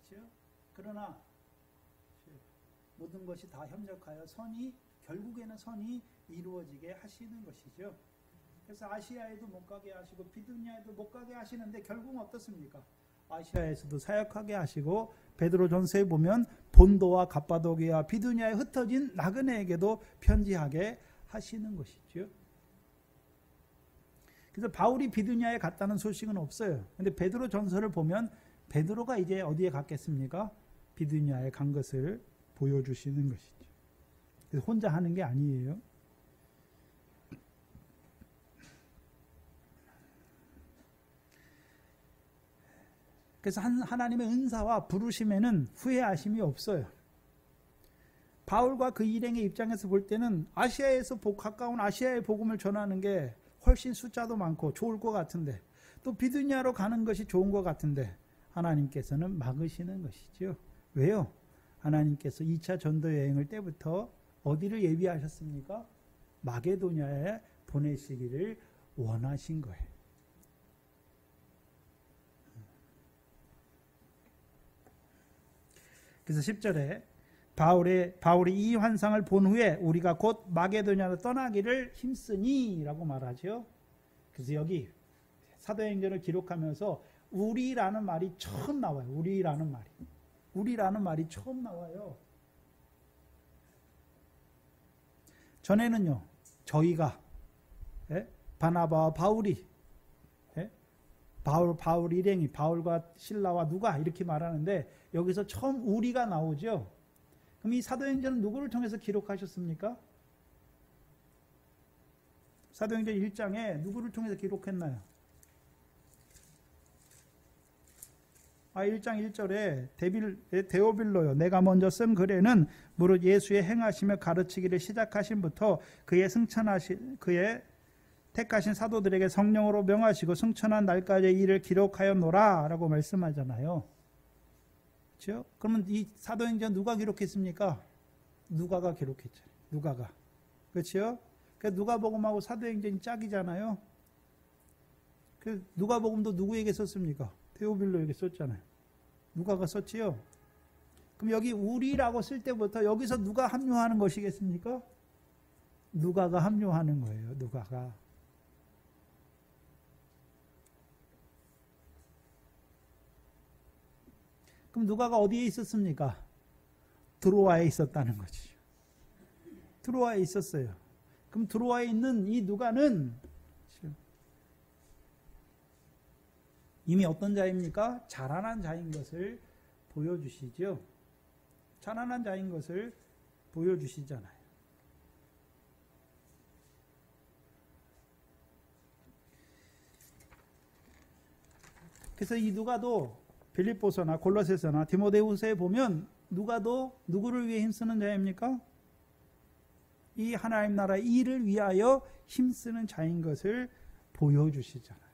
그렇죠? 그러나 모든 것이 다 협력하여 결국에는 선이 이루어지게 하시는 것이죠. 그래서 아시아에도 못 가게 하시고 비두니아에도 못 가게 하시는데 결국은 어떻습니까? 아시아에서도 사역하게 하시고 베드로전서에 보면 본도와 갑바도기와 비두니아에 흩어진 나그네에게도 편지하게 하시는 것이죠. 그래서 바울이 비두니아에 갔다는 소식은 없어요. 근데 베드로전서를 보면 베드로가 이제 어디에 갔겠습니까? 비두니아에 간 것을 보여주시는 것이죠. 그래서 혼자 하는 게 아니에요. 그래서 하나님의 은사와 부르심에는 후회하심이 없어요. 바울과 그 일행의 입장에서 볼 때는 아시아에서 가까운 아시아의 복음을 전하는 게 훨씬 숫자도 많고 좋을 것 같은데, 또 비두니아로 가는 것이 좋은 것 같은데 하나님께서는 막으시는 것이죠. 왜요? 하나님께서 2차 전도 여행을 때부터 어디를 예비하셨습니까? 마게도냐에 보내시기를 원하신 거예요. 그래서 10절에 바울이 이 환상을 본 후에 우리가 곧 마게도냐로 떠나기를 힘쓰니 라고 말하죠. 그래서 여기 사도행전을 기록하면서 우리라는 말이 처음 나와요. 우리라는 말이 처음 나와요. 전에는요, 저희가, 바나바와 바울이, 바울 일행이, 바울과 실라와 누가 이렇게 말하는데 여기서 처음 우리가 나오죠. 그럼 이 사도행전은 누구를 통해서 기록하셨습니까? 사도행전 1장에 누구를 통해서 기록했나요? 1장 1절에 데오빌로요. 내가 먼저 쓴 글에는 무릇 예수의 행하시며 가르치기를 시작하신부터 그의 택하신 사도들에게 성령으로 명하시고 승천한 날까지의 일을 기록하였노라 라고 말씀하잖아요. 그렇죠? 그러면 이 사도행전 누가 기록했습니까? 누가가 기록했잖아요. 누가가. 그렇죠? 그러니까 누가복음하고 사도행전이 짝이잖아요. 그 누가복음도 누구에게 썼습니까? 데오빌로에게 썼잖아요. 누가가 썼지요. 그럼 여기 우리라고 쓸 때부터 여기서 누가 합류하는 것이겠습니까? 누가가 합류하는 거예요. 누가가. 그럼 누가가 어디에 있었습니까? 드로아에 있었다는 거죠. 드로아에 있었어요. 그럼 드로아에 있는 이 누가는 이미 어떤 자입니까? 자라난 자인 것을 보여주시죠. 자라난 자인 것을 보여주시잖아요. 그래서 이 누가도 빌립보서나 골로새서나 디모데후서에 보면 누가도 누구를 위해 힘쓰는 자입니까? 이 하나님 나라 일을 위하여 힘쓰는 자인 것을 보여주시잖아요.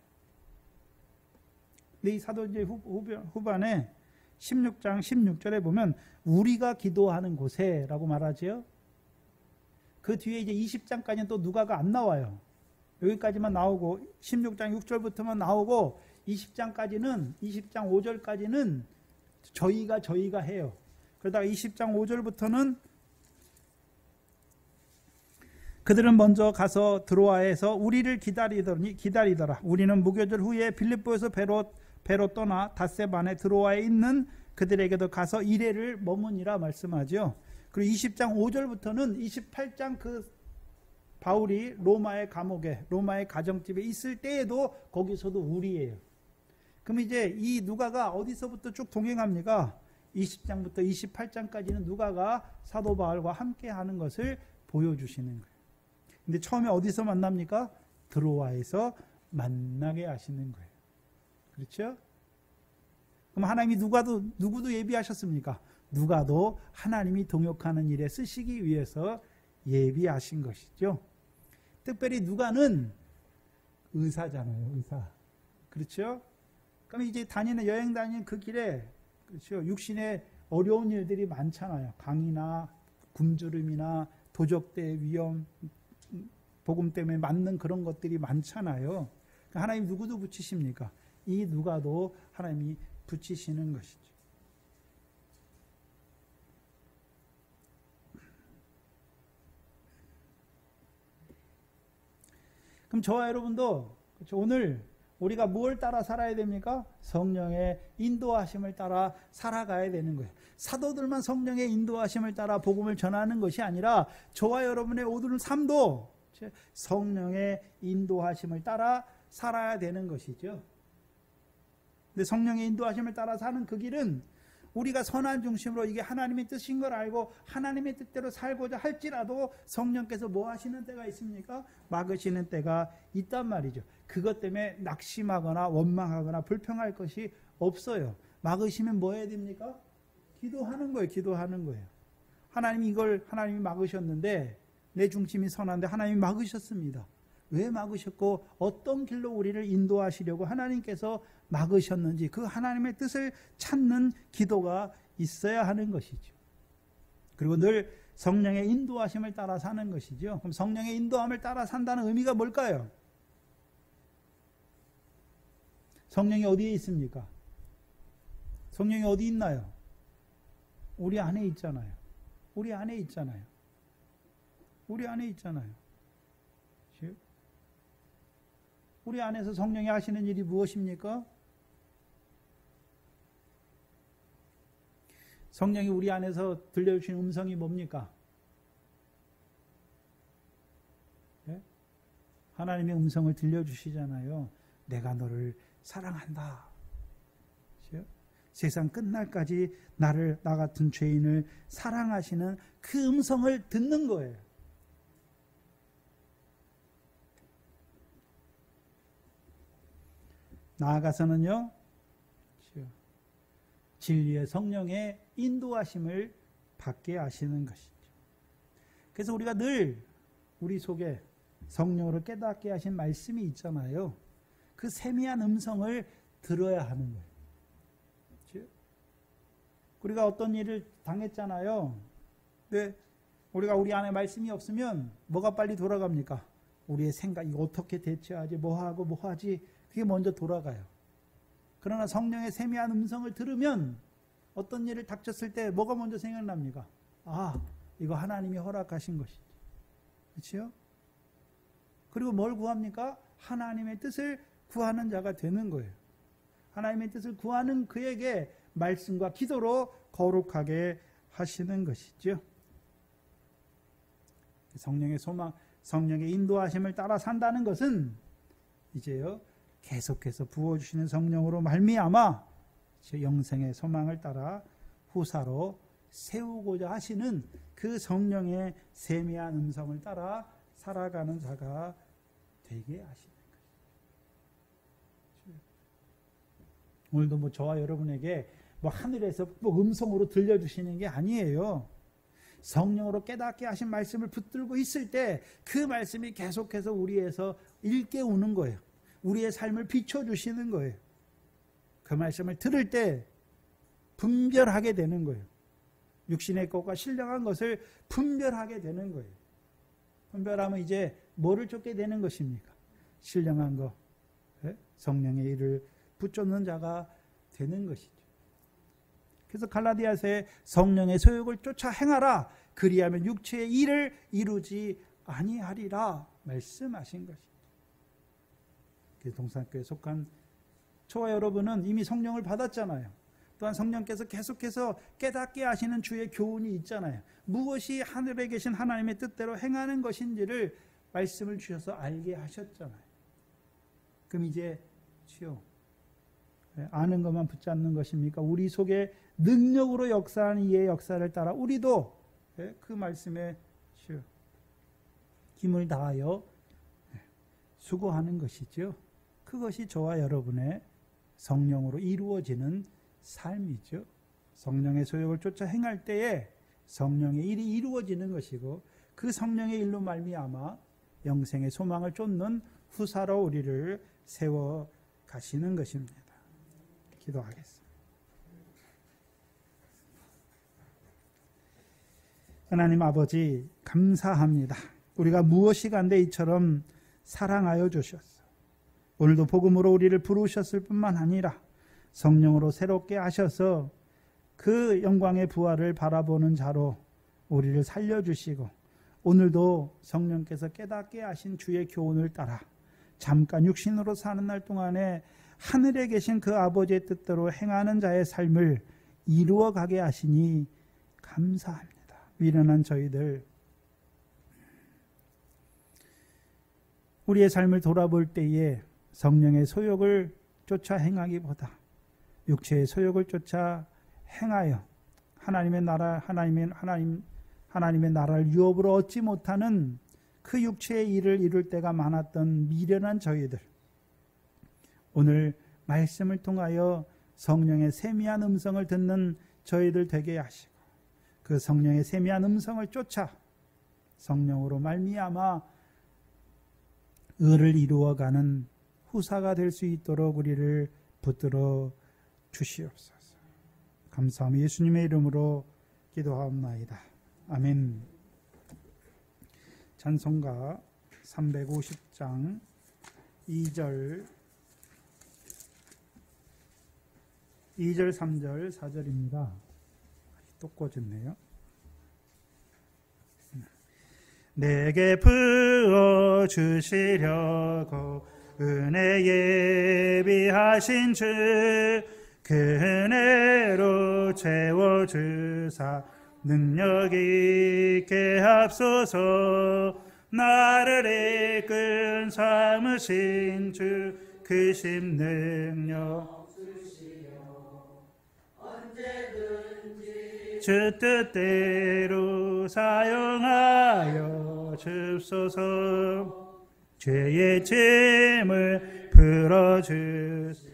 근데 이 사도행전 후반에 16장 16절에 보면 우리가 기도하는 곳에 라고 말하지요. 그 뒤에 이제 20장까지는 또 누가가 안 나와요. 여기까지만 나오고 16장 6절부터만 나오고 20장 5절까지는 저희가 해요. 그러다가 20장 5절부터는 그들은 먼저 가서 드로아에서 우리를 기다리더라. 우리는 무교절 후에 빌립보에서 배로 떠나 닷새반에 드로아에 있는 그들에게도 가서 이레를 머무니라 말씀하죠. 그리고 20장 5절부터는 28장 그 바울이 로마의 감옥에, 로마의 가정집에 있을 때에도 거기서도 우리예요. 그럼 이제 이 누가가 어디서부터 쭉 동행합니까? 20장부터 28장까지는 누가가 사도 바울과 함께 하는 것을 보여주시는 거예요. 근데 처음에 어디서 만납니까? 드로아에서 만나게 하시는 거예요. 그렇죠? 그럼 하나님이 누구도 예비하셨습니까? 누가도 하나님이 동역하는 일에 쓰시기 위해서 예비하신 것이죠. 특별히 누가는 의사잖아요. 의사. 그렇죠? 그럼 이제 여행 다니는 그 길에, 그렇죠? 육신에 어려운 일들이 많잖아요. 강이나 굶주림이나 도적대의 위험, 복음 때문에 맞는 그런 것들이 많잖아요. 하나님 누구도 붙이십니까? 이 누가도 하나님이 붙이시는 것이죠. 그럼 저와 여러분도 오늘 우리가 뭘 따라 살아야 됩니까? 성령의 인도하심을 따라 살아가야 되는 거예요. 사도들만 성령의 인도하심을 따라 복음을 전하는 것이 아니라 저와 여러분의 모든 삶도 성령의 인도하심을 따라 살아야 되는 것이죠. 근데 성령의 인도하심을 따라 사는 그 길은 우리가 선한 중심으로 이게 하나님의 뜻인 걸 알고 하나님의 뜻대로 살고자 할지라도 성령께서 뭐 하시는 때가 있습니까? 막으시는 때가 있단 말이죠. 그것 때문에 낙심하거나 원망하거나 불평할 것이 없어요. 막으시면 뭐 해야 됩니까? 기도하는 거예요. 기도하는 거예요. 하나님이 막으셨는데 내 중심이 선한데 하나님이 막으셨습니다. 왜 막으셨고 어떤 길로 우리를 인도하시려고 하나님께서 막으셨는지 그 하나님의 뜻을 찾는 기도가 있어야 하는 것이죠. 그리고 늘 성령의 인도하심을 따라 사는 것이죠. 그럼 성령의 인도함을 따라 산다는 의미가 뭘까요? 성령이 어디에 있습니까? 성령이 어디 있나요? 우리 안에 있잖아요. 우리 안에 있잖아요. 우리 안에 있잖아요. 우리 안에서 성령이 하시는 일이 무엇입니까? 성령이 우리 안에서 들려주신 음성이 뭡니까? 네? 하나님의 음성을 들려주시잖아요. 내가 너를 사랑한다. 그렇죠? 세상 끝날까지 나 같은 죄인을 사랑하시는 그 음성을 듣는 거예요. 나아가서는요, 진리의 성령의 인도하심을 받게 하시는 것이죠. 그래서 우리가 늘 우리 속에 성령으로 깨닫게 하신 말씀이 있잖아요. 그 세미한 음성을 들어야 하는 거예요. 그렇죠? 우리가 어떤 일을 당했잖아요. 근데 우리가 우리 안에 말씀이 없으면 뭐가 빨리 돌아갑니까? 우리의 생각, 이거 어떻게 대처하지, 뭐하고 뭐하지, 그게 먼저 돌아가요. 그러나 성령의 세미한 음성을 들으면 어떤 일을 닥쳤을 때 뭐가 먼저 생각납니까? 아, 이거 하나님이 허락하신 것이지. 그렇죠? 그리고 뭘 구합니까? 하나님의 뜻을 구하는 자가 되는 거예요. 하나님의 뜻을 구하는 그에게 말씀과 기도로 거룩하게 하시는 것이죠. 성령의 소망, 성령의 인도하심을 따라 산다는 것은 이제요, 계속해서 부어주시는 성령으로 말미암아 영생의 소망을 따라 후사로 세우고자 하시는 그 성령의 세미한 음성을 따라 살아가는 자가 되게 하시는 것이죠. 오늘도 뭐 저와 여러분에게 뭐 하늘에서 뭐 음성으로 들려주시는 게 아니에요. 성령으로 깨닫게 하신 말씀을 붙들고 있을 때 그 말씀이 계속해서 우리에서 일깨우는 거예요. 우리의 삶을 비춰주시는 거예요. 그 말씀을 들을 때 분별하게 되는 거예요. 육신의 것과 신령한 것을 분별하게 되는 거예요. 분별하면 이제 뭐를 쫓게 되는 것입니까? 신령한 것, 성령의 일을 붙잡는 자가 되는 것이죠. 그래서 갈라디아서에 성령의 소욕을 쫓아 행하라. 그리하면 육체의 일을 이루지 아니하리라 말씀하신 것이죠. 동산교회에 속한 저와 여러분은 이미 성령을 받았잖아요. 또한 성령께서 계속해서 깨닫게 하시는 주의 교훈이 있잖아요. 무엇이 하늘에 계신 하나님의 뜻대로 행하는 것인지를 말씀을 주셔서 알게 하셨잖아요. 그럼 이제 아는 것만 붙잡는 것입니까? 우리 속에 능력으로 역사하는 이의 역사를 따라 우리도 그 말씀에 힘을 다하여 수고하는 것이죠. 그것이 저와 여러분의 성령으로 이루어지는 삶이죠. 성령의 소욕을 쫓아 행할 때에 성령의 일이 이루어지는 것이고 그 성령의 일로 말미암아 영생의 소망을 쫓는 후사로 우리를 세워 가시는 것입니다. 기도하겠습니다. 하나님 아버지 감사합니다. 우리가 무엇이 간데 이처럼 사랑하여 주셨소. 오늘도 복음으로 우리를 부르셨을 뿐만 아니라 성령으로 새롭게 하셔서 그 영광의 부활을 바라보는 자로 우리를 살려주시고 오늘도 성령께서 깨닫게 하신 주의 교훈을 따라 잠깐 육신으로 사는 날 동안에 하늘에 계신 그 아버지의 뜻대로 행하는 자의 삶을 이루어 가게 하시니 감사합니다. 미련한 저희들, 우리의 삶을 돌아볼 때에 성령의 소욕을 쫓아 행하기보다 육체의 소욕을 쫓아 행하여 하나님의 나라를 유업으로 얻지 못하는 그 육체의 일을 이룰 때가 많았던 미련한 저희들, 오늘 말씀을 통하여 성령의 세미한 음성을 듣는 저희들 되게 하시고 그 성령의 세미한 음성을 쫓아 성령으로 말미암아 의를 이루어가는 후사가 될 수 있도록 우리를 붙들어 주시옵소서. 감사하며 예수님의 이름으로 기도하옵나이다. 아멘. 찬송가 350장 2절 3절 4절입니다. 또 꽂았네요. 내게 부어주시려고 은혜 예비하신 주, 그 은혜로 채워주사 능력 있게 합소서. 나를 이끈 삼으신 주, 크신 능력 주 뜻대로 사용하여 주소서. 죄의 짐을 풀어주소.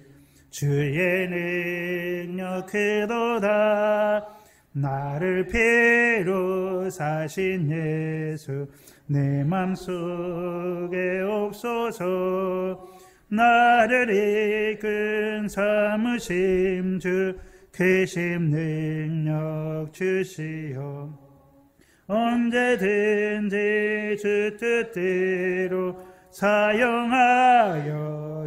주의 능력 크도다. 나를 피로 사신 예수 내 맘속에 옵소서. 나를 이끈 삼으심 주, 크신 능력 주시오. 언제든지 주 뜻대로 사용하여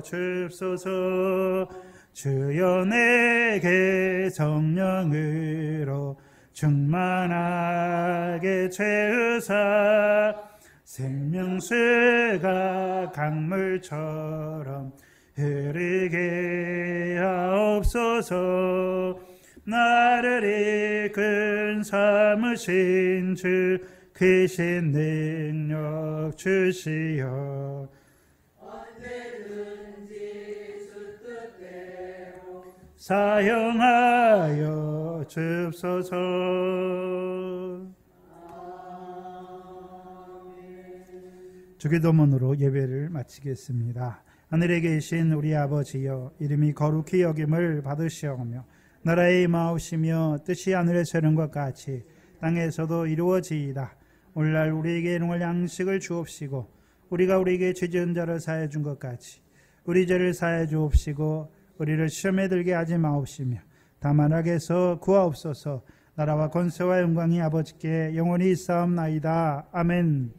주소서. 주여 내게 성령으로 충만하게 채우사 생명수가 강물처럼 흐르게 하옵소서. 나를 이끈 삼으신 주, 크신 능력 주시오. 언제든지 주 뜻대로 사용하여 주소서. 주기도문으로 예배를 마치겠습니다. 하늘에 계신 우리 아버지여, 이름이 거룩히 여김을 받으시오며 나라의 임하옵시며 뜻이 하늘에서 이룬 것 같이 땅에서도 이루어지이다. 오늘날 우리에게 일용할 양식을 주옵시고 우리가 우리에게 죄 지은 자를 사하여 준 것 같이 우리 죄를 사하여 주옵시고 우리를 시험에 들게 하지 마옵시며 다만 악에서 구하옵소서. 나라와 권세와 영광이 아버지께 영원히 있사옵나이다. 아멘.